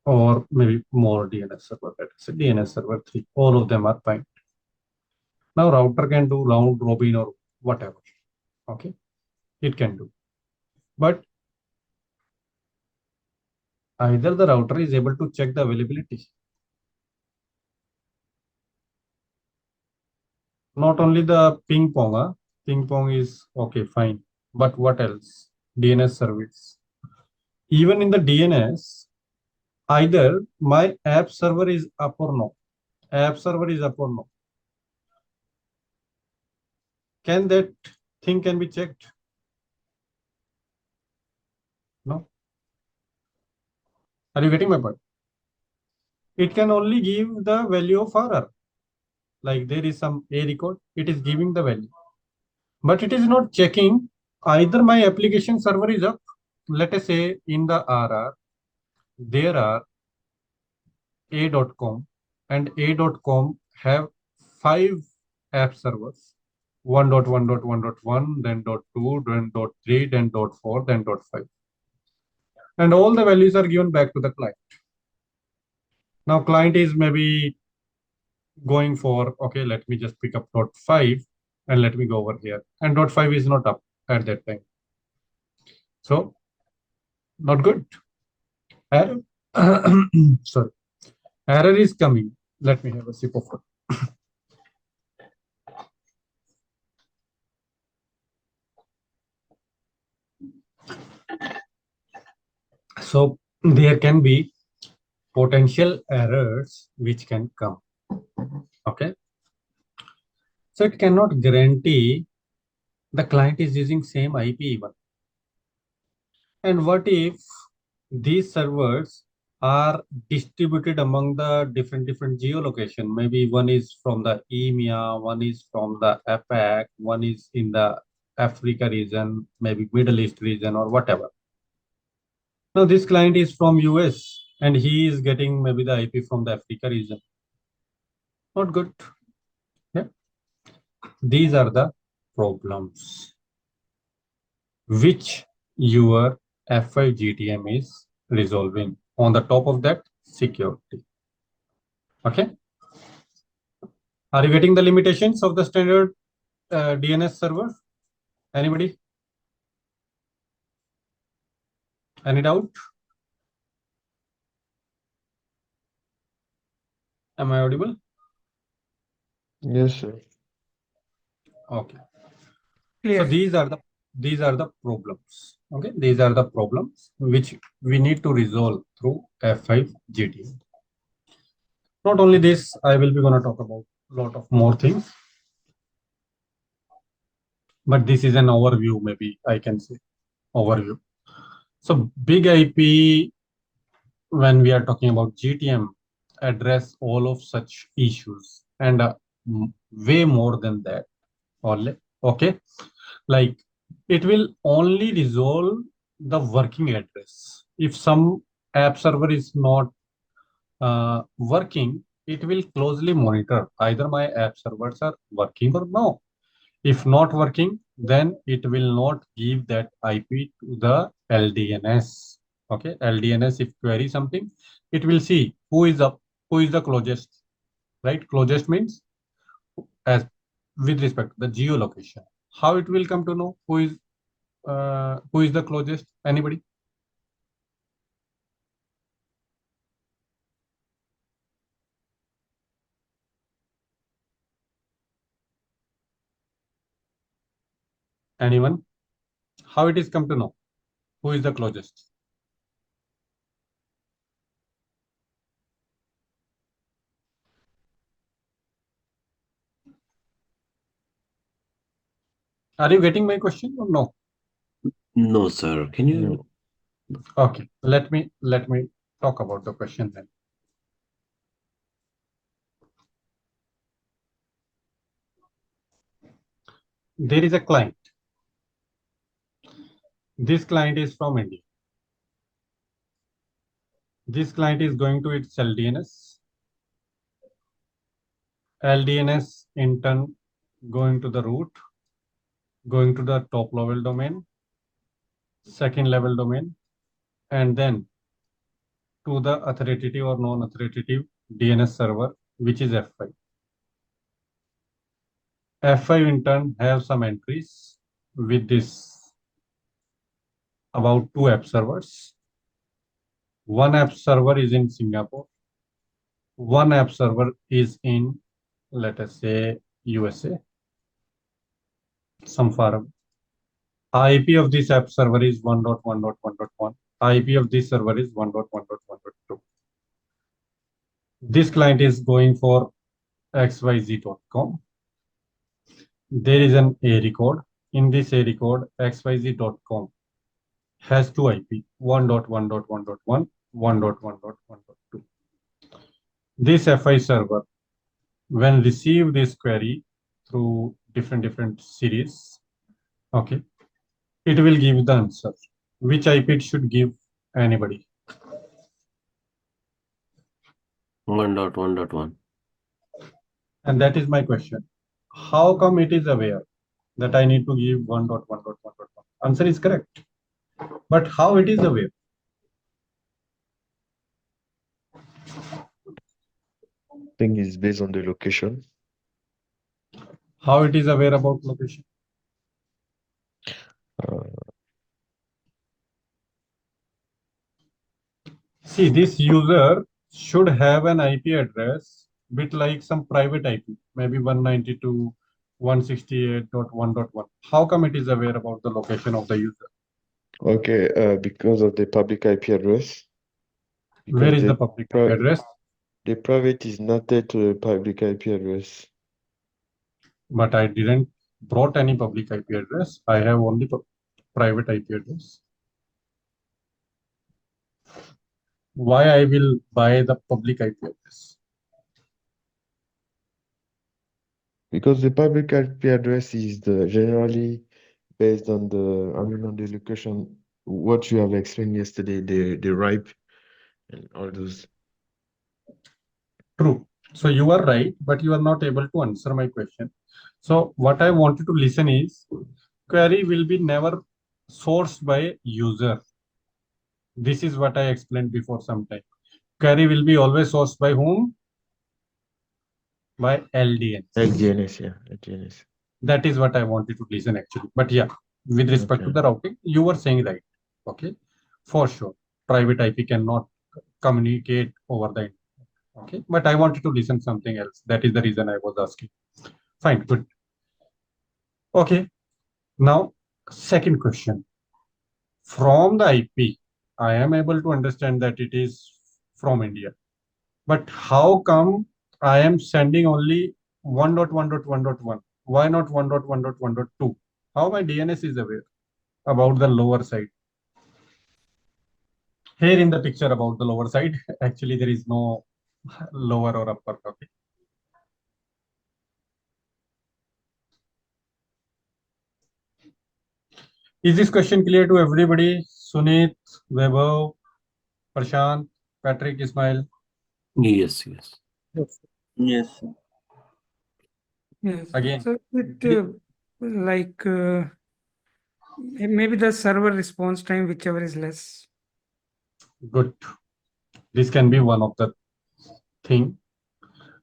Or maybe more DNS server, let us say DNS server 3. All of them are fine. Now router can do round robin or whatever. Okay. It can do. But either the router is able to check the availability. Not only the ping pong, ping pong is okay, fine. But what else? DNS service. Even in the DNS, either my app server is up or no. App server is up or no. Can that thing can be checked? No. Are you getting my point? It can only give the value of error. Like there is some A record, it is giving the value. But it is not checking either my application server is up. Let us say in the RR, there are A.com and A.com have 5 app servers. 1.1.1.1, then .2, then .3, then .4, then .5. And all the values are given back to the client. Now client is maybe going for, okay, let me just pick up .5 and let me go over here. And .5 is not up at that time. So not good. Error. Sorry. Error is coming. Let me have a sip of water. So there can be potential errors which can come. Okay. So it cannot guarantee the client is using same IP even. And what if these servers are distributed among the different geolocation? Maybe one is from the EMEA, one is from the APAC, one is in the Africa region, maybe Middle East region or whatever. Now this client is from US and he is getting maybe the IP from the Africa region. Not good. Yeah. These are the problems which your F5 GTM is resolving. On the top of that, security. Okay. Are you getting the limitations of the standard DNS server? Anybody? Any doubt? Am I audible? Yes, sir. Okay. Clear. So these are the problems. Okay, these are the problems which we need to resolve through F5 GTM. Not only this, I will be going to talk about a lot of more things. But this is an overview, maybe I can say overview. So big IP, when we are talking about GTM, address all of such issues and way more than that. Okay, like it will only resolve the working address. If some app server is not working, it will closely monitor either my app servers are working or no. If not working, then it will not give that IP to the LDNS. Okay, LDNS, if query something, it will see who is up, who is the closest, right? Closest means as with respect to the geolocation. How it will come to know who is the closest? Anybody? Anyone? How it is come to know who is the closest? Are you getting my question or no? No, sir. Can you? No. Okay, let me talk about the question then. There is a client. This client is from India. This client is going to its LDNS. LDNS in turn going to the root, going to the top level domain, second level domain, and then to the authoritative or non-authoritative DNS server, which is F5. F5 in turn have some entries with this about 2 app servers. One app server is in Singapore. One app server is in, let us say, USA, some far away. IP of this app server is 1.1.1.1. IP of this server is 1.1.1.2. This client is going for xyz.com. There is an A record. In this A record, xyz.com has 2 IP, 1.1.1.1, 1.1.1.2. This FI server, when receive this query through different series, okay, it will give the answer. Which IP it should give? Anybody? 1.1.1. And that is my question. How come it is aware that I need to give 1.1.1.1? Answer is correct. But how it is aware? I think it's based on the location. How it is aware about location? See, this user should have an IP address, bit like some private IP, maybe 192.168.1.1. How come it is aware about the location of the user? Okay, because of the public IP address. Where Because is the public IP address? the private is not to the public IP address. But I didn't brought any public IP address. I have only private IP address. Why I will buy the public IP address? Because the public IP address is generally based on on the location, what you have explained yesterday, the RIP and all those. True. So you are right, but you are not able to answer my question. So what I wanted to listen is, query will be never sourced by user. This is what I explained before some time. Query will be always sourced by whom? By LDNS. LDNS, yeah, LDNS. That is what I wanted to listen actually. But yeah, with respect to the routing, you were saying right. Okay, for sure. Private IP cannot communicate over the internet. Okay, but I wanted to listen something else. That is the reason I was asking. Fine, good. Okay, now second question. From the IP, I am able to understand that it is from India. But how come I am sending only 1.1.1.1? Why not 1.1.1.2? How my DNS is aware about the lower side? Here in the picture about the lower side, actually there is no lower or upper. Okay. Is this question clear to everybody? Sunit, Vaibhav, Prashant, Patrick, Ismail? Yes, yes. Yes. Yes. Again. So maybe the server response time, whichever is less. Good. This can be one of the thing.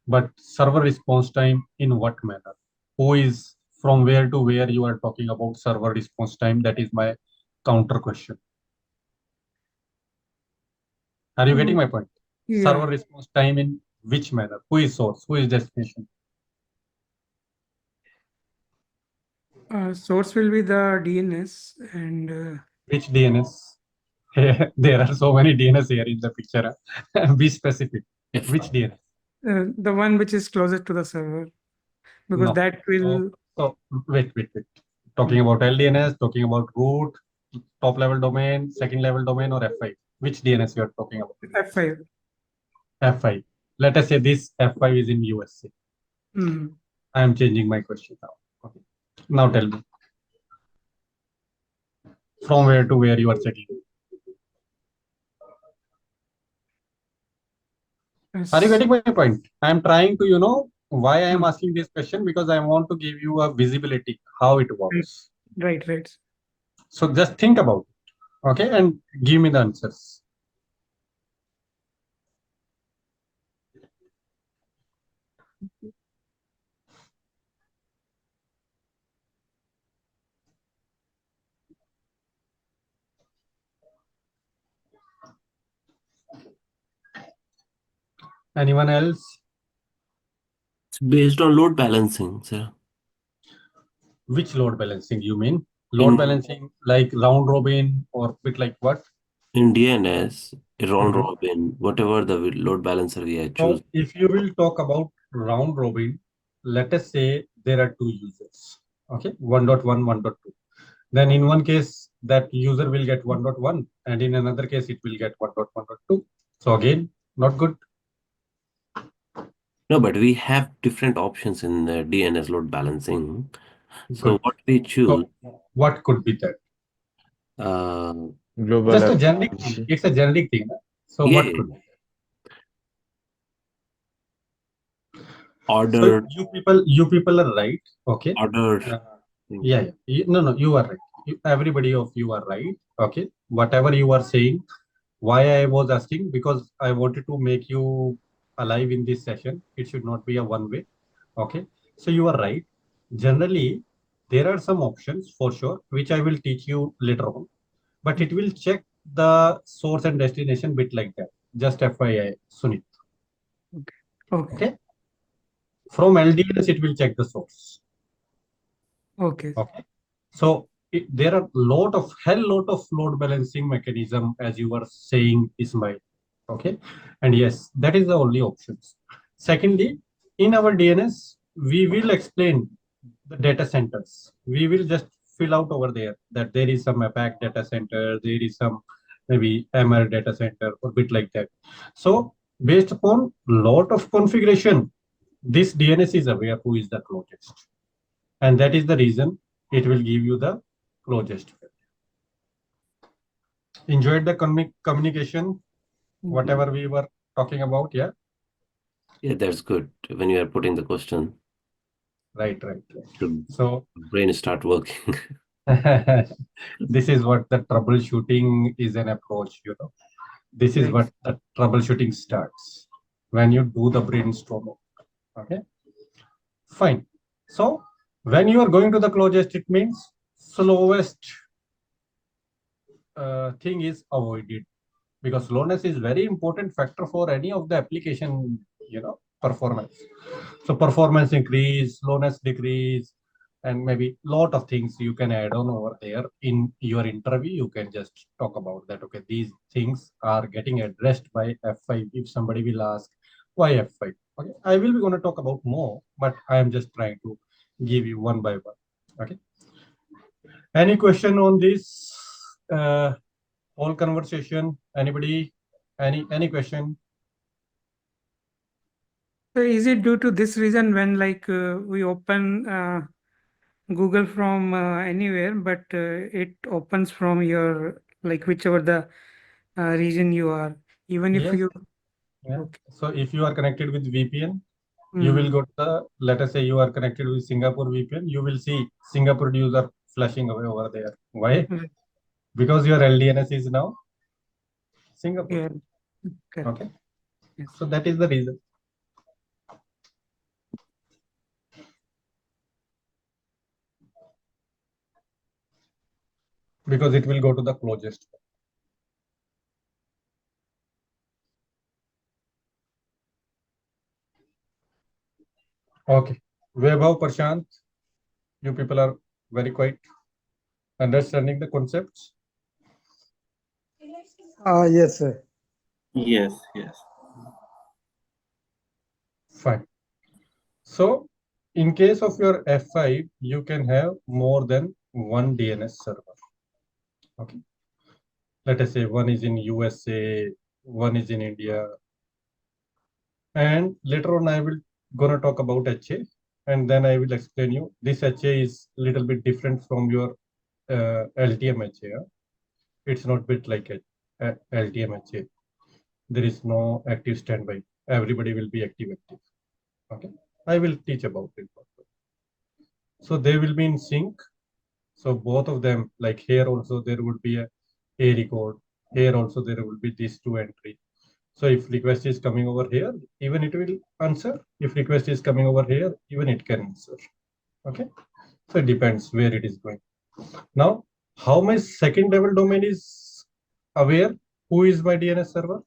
But server response time in what manner? Who is from where to where you are talking about server response time? That is my counter question. Are you getting my point? Yeah. Server response time in which manner? Who is source? Who is destination? Source will be the DNS and Which DNS? There are so many DNS here in the picture. Be specific. Which DNS? the one which is closest to the server, because No. that will. So wait. Talking about LDNS, talking about root, top level domain, second level domain, or F5? Which DNS you are talking about? F5. F5. Let us say this F5 is in USA. I am changing my question now. Okay. Now tell me. From where to where you are checking? Are you getting my point? I am trying to, why I am asking this question, because I want to give you a visibility how it works. Right. So just think about it, okay, and give me the answers. Anyone else? It's based on load balancing, sir. Which load balancing you mean? Load balancing like round robin or bit like what? In DNS, round Mhm. robin, whatever the load balancer we choose. So if you will talk about round robin, let us say there are two users, okay, 1.1, 1.2. Then in one case, that user will get 1.1, and in another case, it will get 1.1.2. So again, not good. No, but we have different options in the DNS load balancing. So Good. what we choose, So what could be that? Global Just a app generic thing. policy. It's a generic thing. So yeah, what could be? So order, you people are right. Okay. order. Yeah. No, you are right. Everybody of you are right. Okay. Whatever you are saying, why I was asking, because I wanted to make you alive in this session. It should not be a one way. Okay. So you are right. Generally, there are some options for sure, which I will teach you later on, but it will check the source and destination bit like that. Just FYI, Sunit. Okay. Okay. From LDNS, it will check the source. Okay. Okay. So there are hell lot of load balancing mechanism, as you were saying, Ismail. Okay. And yes, that is the only options. Secondly, in our DNS, we will explain the data centers. We will just fill out over there that there is some APAC data center, there is some maybe MR data center or bit like that. So based upon lot of configuration, this DNS is aware who is the closest. And that is the reason it will give you the closest. Enjoyed the communication, whatever we were talking about, yeah? Yeah, that's good. When you are putting the question, Right. the So brain start working. this is what the troubleshooting is an approach, This is Right. what the troubleshooting starts when you do the brainstorming. Okay, fine. So when you are going to the closest, it means slowest thing is avoided, because slowness is very important factor for any of the application, performance. So performance increase, slowness decrease, and maybe lot of things you can add on over there in your interview. You can just talk about that. Okay, these things are getting addressed by F5. If somebody will ask why F5, okay, I will be going to talk about more, but I am just trying to give you one by one. Okay, any question on this whole conversation? Anybody? Any question? So is it due to this reason when we open Google from anywhere, but it opens from your whichever the region you are, even if Yes. you Yeah. okay. So if you are connected with VPN, you will go to let us say you are connected with Singapore VPN, you will see Singapore user flashing away over there. Why? Right. Because your LDNS is now Singapore. Yeah. Correct. Okay. Yes. So that is the reason. Because it will go to the closest. Okay. Vaibhav, Prashant, you people are very quiet. Understanding the concepts? Yes, sir. Yes. Fine. So in case of your F5, you can have more than one DNS server. Okay. Let us say one is in USA, one is in India. And later on, I will gonna talk about HA, and then I will explain you. This HA is little bit different from your LTM HA. It's not bit like a LTMHA. There is no active standby. Everybody will be active. Okay, I will teach about it. So they will be in sync. So both of them, like here also there would be a record. Here also there will be these two entry. So if request is coming over here, even it will answer. If request is coming over here, even it can answer. Okay, so it depends where it is going. Now, how my second level domain is aware who is my DNS server?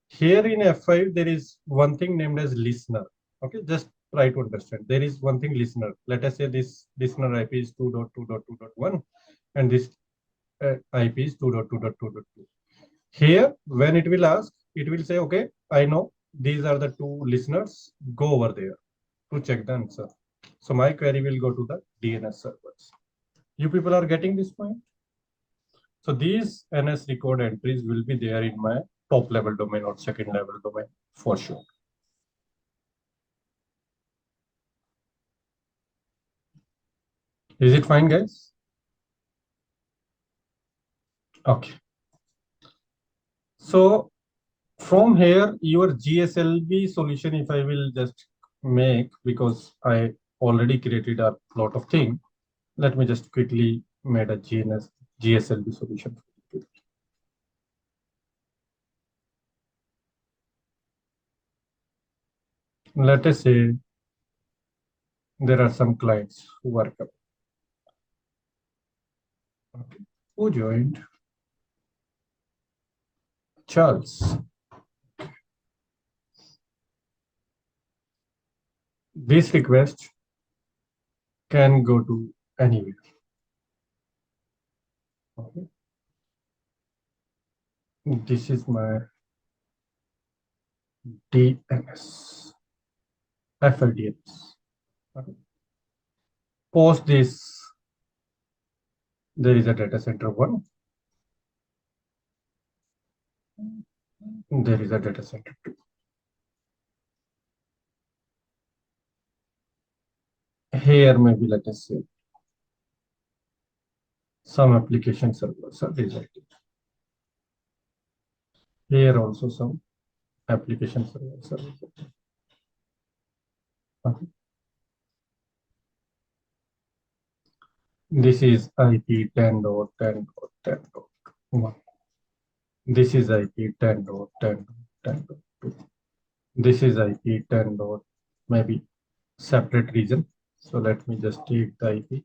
Here in F5, there is one thing named as listener. Okay, just try to understand. There is one thing listener. Let us say this listener IP is 2.2.2.1 and this IP is 2.2.2.2. Here, when it will ask, it will say, okay, I know these are the two listeners. Go over there to check the answer. So my query will go to the DNS servers. You people are getting this point? So these NS record entries will be there in my top level domain or second level domain for sure. Is it fine, guys? Okay. So from here, your GSLV solution, if I will just make, because I already created a lot of things, let me just quickly make a GSLV solution. Let us say there are some clients who work up. Okay. Who joined? Charles. This request can go to anywhere. Okay. This is my DNS, FIDNS. Okay. Post this, there is a data center 1. There is a data center 2. Here maybe let us say some application servers are residing. Here also some application servers are residing. Okay. This is IP 10.10.10.1. This is IP 10.10.10.2. This is IP 10. Maybe separate region. So let me just take the IP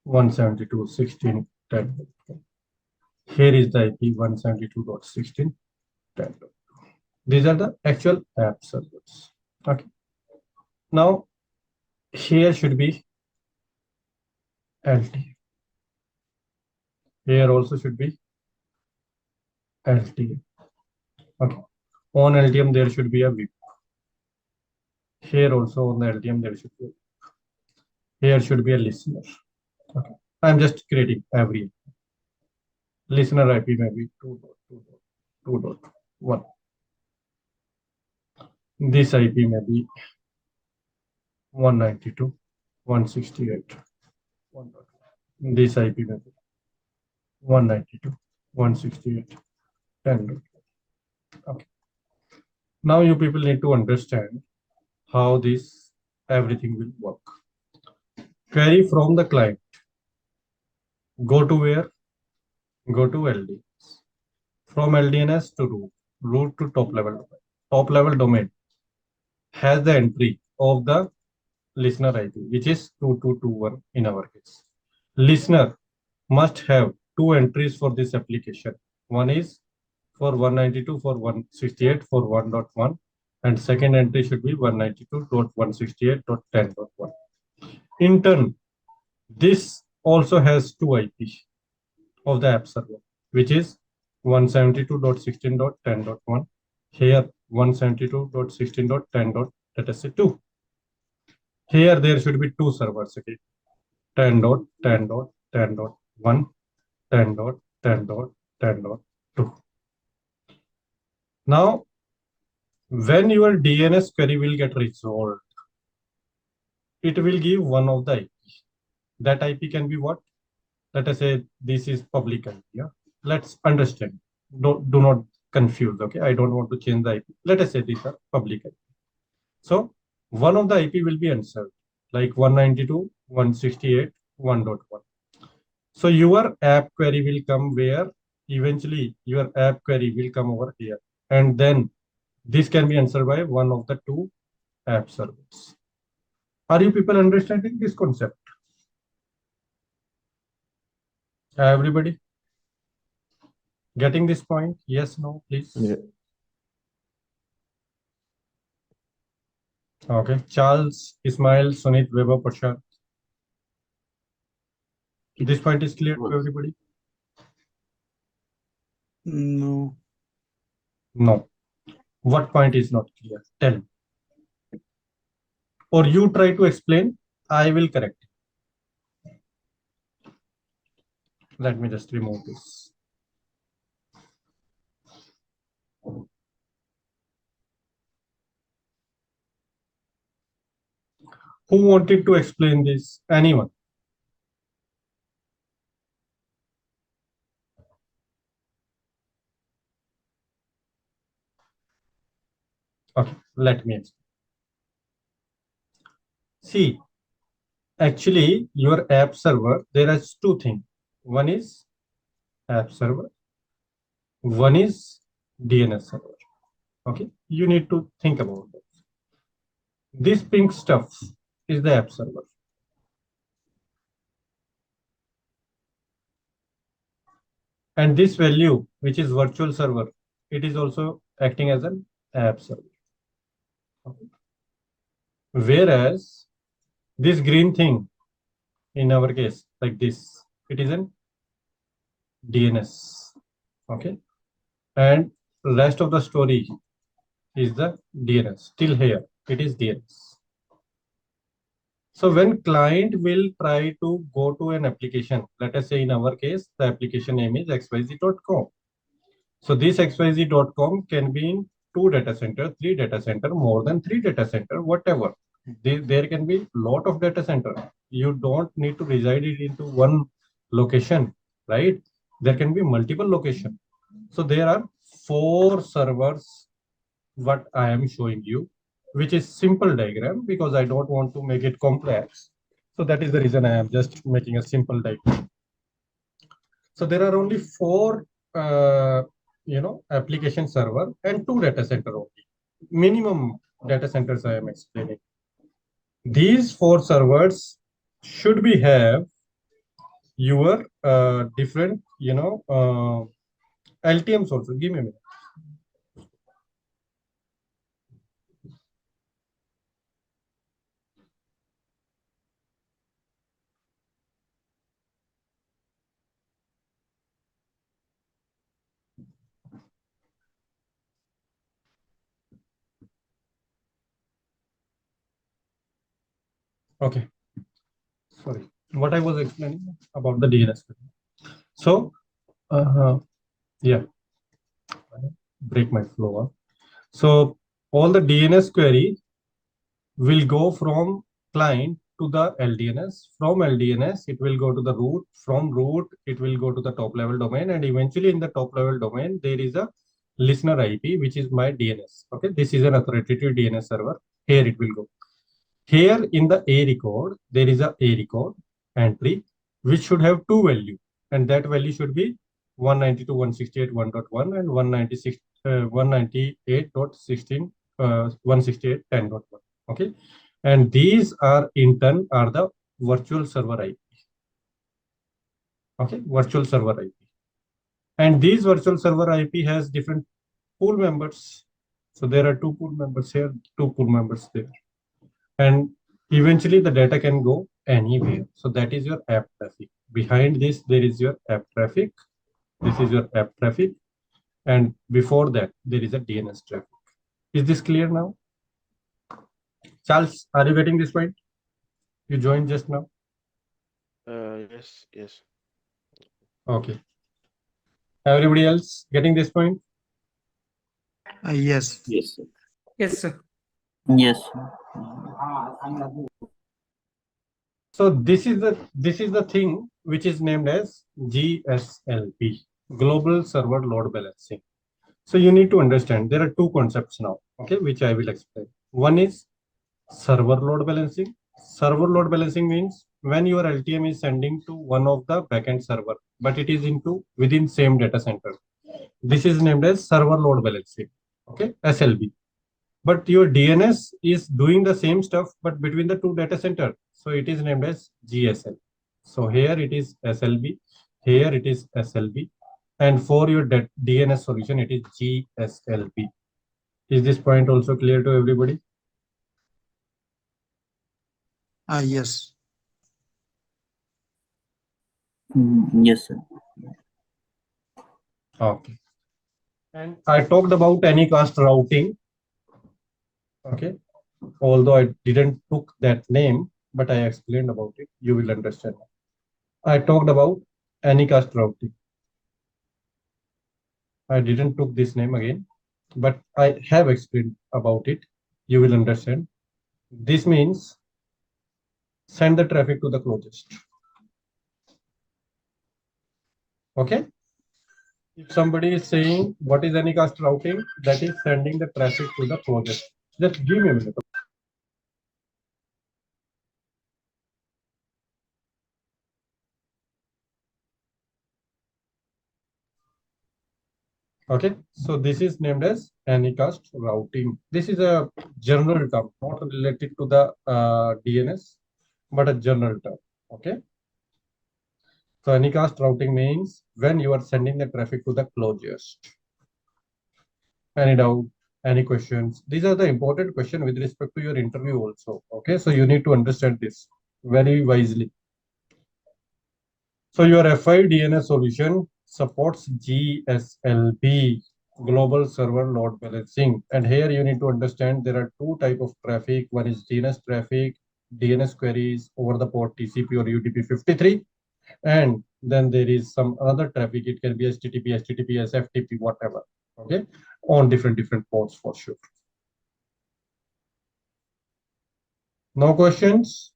172.16.10. Here is the IP 172.16.10. These are the actual app servers. Okay. Now here should be LTE. Here also should be LTE. Okay. On LTM there should be a VIP. Here also on the LTM there should be a VIP. Here should be a listener. Okay. I'm just creating every listener IP maybe 2.2.2.1. This IP may be 192.168.1. This IP may be 192.168.10. Okay. Now you people need to understand how this everything will work. Query from the client. Go to where? Go to LDNS. From LDNS to root. Root to top level domain. Top level domain has the entry of the listener IP, which is 2221 in our case. Listener must have two entries for this application. One is for 192 for 168 for 1.1 and second entry should be 192.168.10.1. In turn, this also has two IP of the app server, which is 172.16.10.1. Here 172.16.10.2. Here there should be two servers again. 10.10.10.1, 10.10.10.2. Now, when your DNS query will get resolved, it will give one of the IP. That IP can be what? Let us say this is public IP. Yeah? let's understand. Do not confuse. Okay, I don't want to change the IP. Let us say these are public IP. So one of the IP will be unserved, like 192.168.1.1. So your app query will come where eventually your app query will come over here, and then this can be answered by one of the two app servers. Are you people understanding this concept? Everybody getting this point? Yes, no, please. Yeah. Okay. Charles, Ismail, Sunit, Weber, Prashant. This point is clear to everybody? No. No. What point is not clear? Tell me. Or you try to explain, I will correct it. Let me just remove this. Who wanted to explain this? Anyone? Okay, let me explain. See, actually, your app server, there are two things. One is app server, one is DNS server. Okay, you need to think about it. This pink stuff is the app server. And this value, which is virtual server, it is also acting as an app server. Okay. Whereas this green thing, in our case, like this, it is an DNS. Okay. And rest of the story is the DNS. Till here, it is DNS. So when client will try to go to an application, let us say in our case, the application name is xyz.com. So this xyz.com can be in 2 data center, 3 data center, more than 3 data center, whatever. There can be lot of data center. You don't need to reside it into one location, right? There can be multiple location. So there are 4 servers, what I am showing you, which is simple diagram because I don't want to make it complex. So that is the reason I am just making a simple diagram. So there are only 4 application server and 2 data center only. Minimum data centers I am explaining. These 4 servers should be have your different LTMs also. Give me a minute. Okay. Sorry. What I was explaining about the DNS. So, yeah, break my flow. So all the DNS query will go from client to the LDNS. From LDNS, it will go to the root. From root, it will go to the top level domain. And eventually in the top level domain, there is a listener IP, which is my DNS. Okay, this is an authoritative DNS server. Here it will go. Here in the A record, there is a A record entry, which should have 2 values. And that value should be 192.168.1.1 and 198.16, 168.10.1. Okay. And these are in turn are the virtual server IP. Okay, virtual server IP. And these virtual server IP has different pool members. So there are 2 pool members here, 2 pool members there. And eventually the data can go anywhere. So that is your app traffic. Behind this, there is your app traffic. This is your app traffic. And before that, there is a DNS traffic. Is this clear now? Charles, are you getting this point? You joined just now? Yes. Okay. Everybody else getting this point? Yes. Yes, sir. Yes, sir. Yes. So this is the thing which is named as GSLP. global server load balancing. So you need to understand there are two concepts now, okay, which I will explain. One is server load balancing. Server load balancing means when your LTM is sending to one of the backend server, but it is into within same data center. This is named as server load balancing, okay, SLB. But your DNS is doing the same stuff, but between the two data center. So it is named as GSL. So here it is SLB, here it is SLB. And for your DNS solution, it is GSLB. Is this point also clear to everybody? Yes. Yes, sir. Okay. And I talked about anycast routing. Okay. Although I didn't took that name, but I explained about it. You will understand. I talked about anycast routing. I didn't took this name again, but I have explained about it. You will understand. This means send the traffic to the closest. Okay. If somebody is saying what is anycast routing, that is sending the traffic to the closest. Just give me a minute. Okay, so this is named as anycast routing. This is a general term, not related to the DNS, but a general term. Okay. So anycast routing means when you are sending the traffic to the closest. Any doubt? Any questions? These are the important questions with respect to your interview also. Okay, so you need to understand this very wisely. So your F5 DNS solution supports GSLB, Global Server Load Balancing. And here you need to understand there are two types of traffic. One is DNS traffic, DNS queries over the port TCP or UDP 53. And then there is some other traffic. It can be HTTP, HTTPS, FTP, whatever. Okay, on different ports for sure. No questions?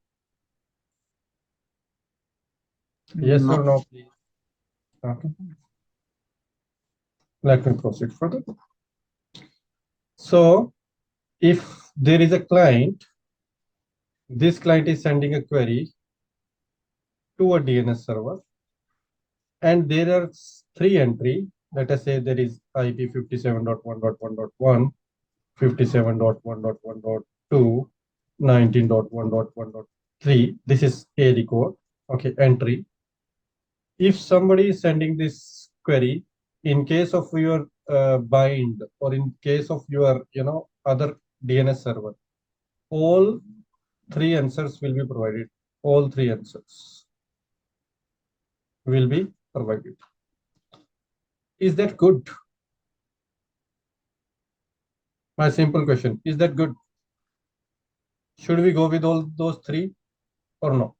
Yes No. or no, please? Okay. Let me proceed further. So if there is a client, this client is sending a query to a DNS server, and there are three entry. Let us say there is IP 57.1.1.1, 57.1.1.2, 19.1.1.3. This is a record. Okay, entry. If somebody is sending this query, in case of your bind or in case of your other DNS server, all three answers will be provided. All three answers will be provided. Is that good? My simple question, is that good? Should we go with all those three or no?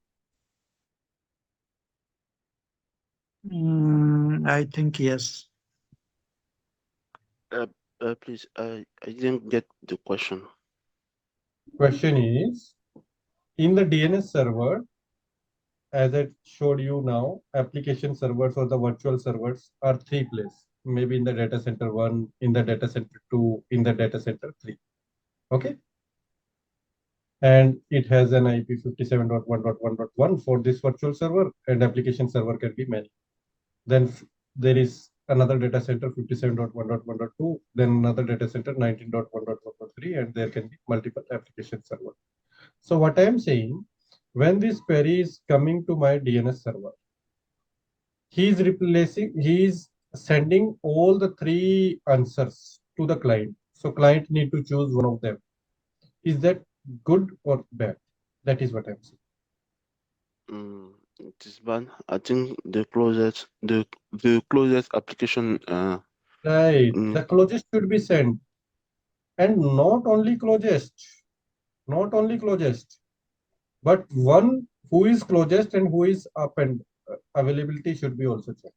I think yes. Please, I didn't get the question. Question is, in the DNS server, as I showed you now, application servers or the virtual servers are three places. Maybe in the data center 1, in the data center 2, in the data center 3. Okay. And it has an IP 57.1.1.1 for this virtual server, and application server can be many. Then there is another data center 57.1.1.2, then another data center 19.1.1.3, and there can be multiple application server. So what I am saying, when this query is coming to my DNS server, he is sending all the three answers to the client. So client need to choose one of them. Is that good or bad? That is what I'm saying. It is bad. I think the closest application. Right. The closest should be sent, and not only closest, but one who is closest and who is up, and availability should be also checked.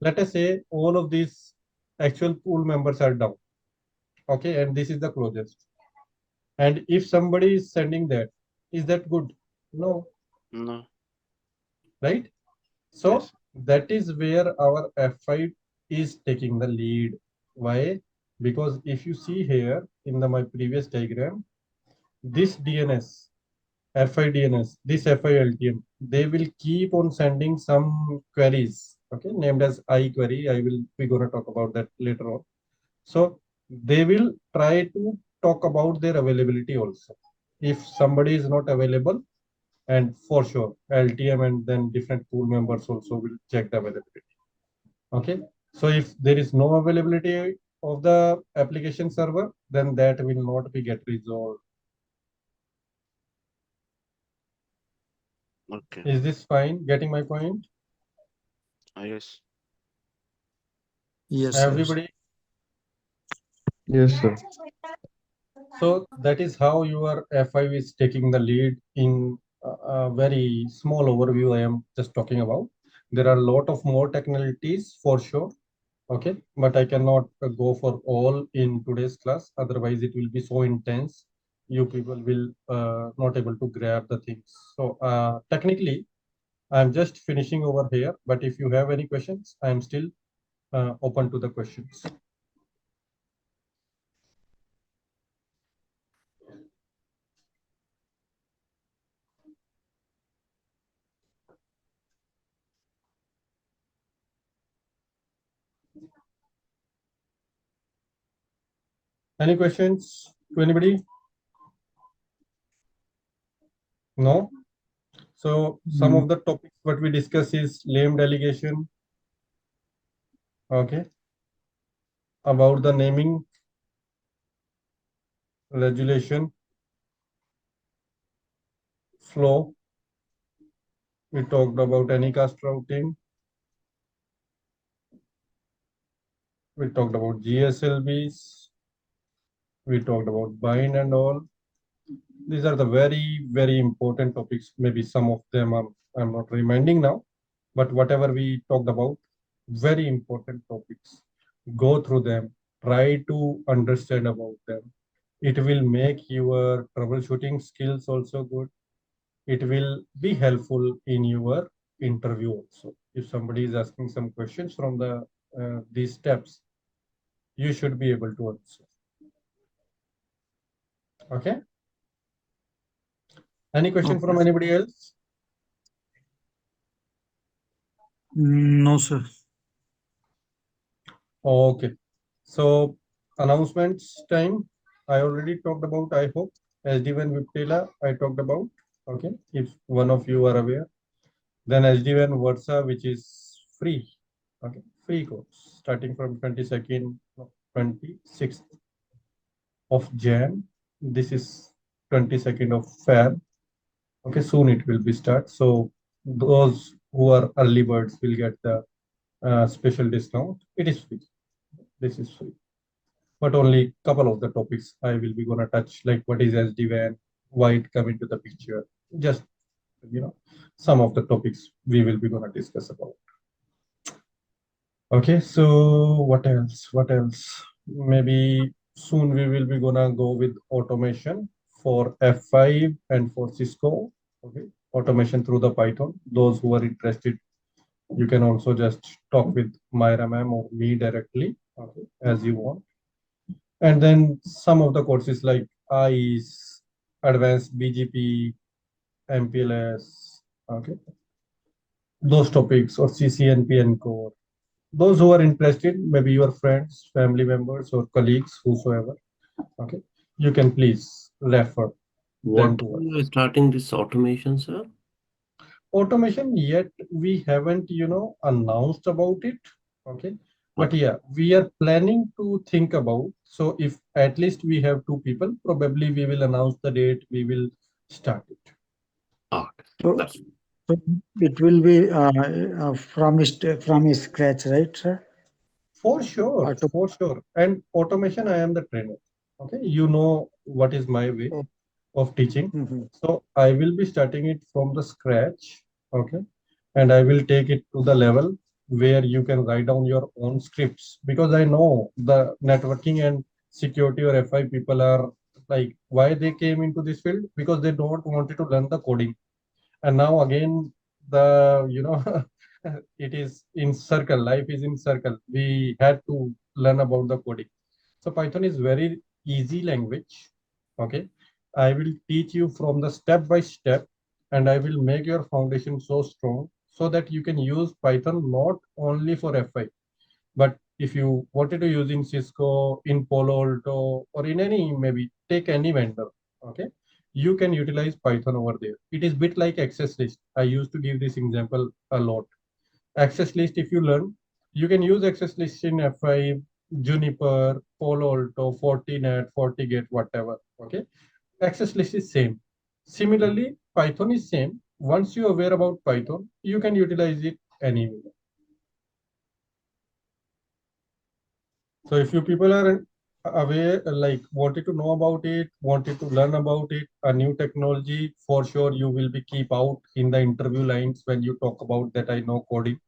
Let us say all of these actual pool members are down. Okay, and this is the closest. And if somebody is sending that, is that good? No. No. Right? So Yes. That is where our F5 is taking the lead. Why? Because if you see here in my previous diagram, this DNS, F5 DNS, this F5 LTM, they will keep on sending some queries, okay, named as I query. We're gonna talk about that later on. So they will try to talk about their availability also. If somebody is not available, and for sure LTM and then different pool members also will check the availability. Okay, so if there is no availability of the application server, then that will not be get resolved. Okay. Is this fine? Getting my point? Yes. Yes, sir. Everybody. Yes, sir. So that is how your F5 is taking the lead in a very small overview I am just talking about. There are a lot of more technicalities for sure. Okay, but I cannot go for all in today's class. Otherwise, it will be so intense. You people will not able to grab the things. So technically, I'm just finishing over here. But if you have any questions, I'm still open to the questions. Any questions to anybody? No. So some of the topics what we discuss is lame delegation. Okay. About the naming, regulation, flow. We talked about anycast routing. We talked about GSLBs. We talked about bind and all. These are the very, very important topics. Maybe some of them I'm not reminding now, but whatever we talked about, very important topics. Go through them, try to understand about them. It will make your troubleshooting skills also good. It will be helpful in your interview also. If somebody is asking some questions from these steps, you should be able to answer. Okay. Any question from anybody else? No, sir. Okay. So announcements time. I already talked about, I hope. SD-WAN Viptela, I talked about. Okay. If one of you are aware. Then SD-WAN Versa, which is free. Okay. Free course starting from 22nd, 26th of Jan. This is 22nd of Feb. Okay. Soon it will be start. So those who are early birds will get the special discount. It is free. This is free. But only couple of the topics I will be gonna touch, like what is SD-WAN, why it come into the picture. Just some of the topics we will be gonna discuss about. Okay, so what else? What else? Maybe soon we will be gonna go with automation for F5 and for Cisco. Okay, automation through the Python. Those who are interested, you can also just talk with Myra ma'am or me directly, okay, as you want. And then some of the courses like ICE, Advanced BGP, MPLS, okay, those topics, or CCNP and core. Those who are interested, maybe your friends, family members, or colleagues, whosoever, okay, you can please refer them What to are you us. starting this automation, sir? Automation, yet we haven't, announced about it, okay? But yeah, we are planning to think about. So if at least we have 2 people, probably we will announce the date, we will start it. So, That's so it will be from scratch, right, sir? For sure, Auto- for sure. And automation, I am the trainer. Okay, you know what is my way Oh. of teaching. Mhm. So I will be starting it from the scratch. Okay, and I will take it to the level where you can write down your own scripts, because I know the networking and security or FI people are like, why they came into this field, because they don't wanted to learn the coding. And now again, the it is in circle. Life is in circle. We had to learn about the coding. So Python is very easy language. Okay, I will teach you from the step by step, and I will make your foundation so strong so that you can use Python not only for FI, but if you wanted to use in Cisco, in Palo Alto, or in any, maybe take any vendor, okay, you can utilize Python over there. It is bit like access list. I used to give this example a lot. Access list, if you learn, you can use access list in F5, Juniper, Palo Alto, Fortinet, FortiGate, whatever. Okay, access list is same. Similarly, Python is same. Once you are aware about Python, you can utilize it anywhere. So if you people are aware, like wanted to know about it, wanted to learn about it, a new technology, for sure you will be keep out in the interview lines when you talk about that I know coding.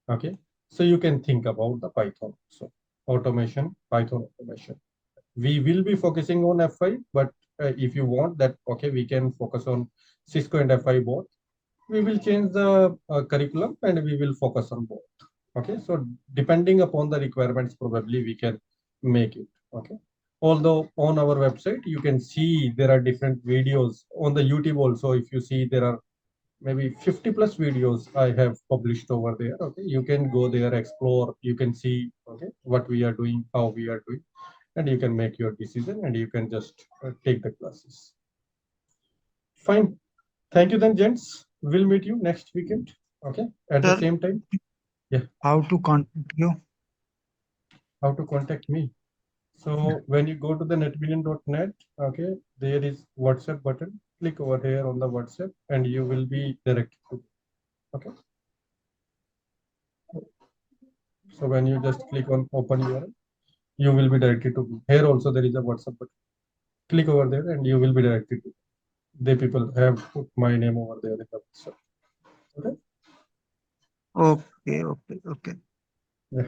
Okay, so you can think about the Python. So automation, Python automation. We will be focusing on F5, but if you want that, okay, we can focus on Cisco and F5 both. We will change the curriculum and we will focus on both. Okay, so depending upon the requirements, probably we can make it. Okay, although on our website you can see there are different videos on the YouTube also. If you see, there are maybe 50 plus videos I have published over there. Okay, you can go there, explore, you can see, okay, what we are doing, how we are doing, and you can make your decision and you can just take the classes. Fine. Thank you then, gents. We'll meet you next weekend. Okay, at the Sir, same time. Yeah. how to contact you? How to contact me? So when you go to the netminion.net, okay, there is WhatsApp button. Click over here on the WhatsApp and you will be directed to. Okay. So when you just click on open URL, you will be directed to here. Also there is a WhatsApp button. Click over there and you will be directed to. The people have put my name over there in the WhatsApp. Okay. Okay, okay, okay. Yeah.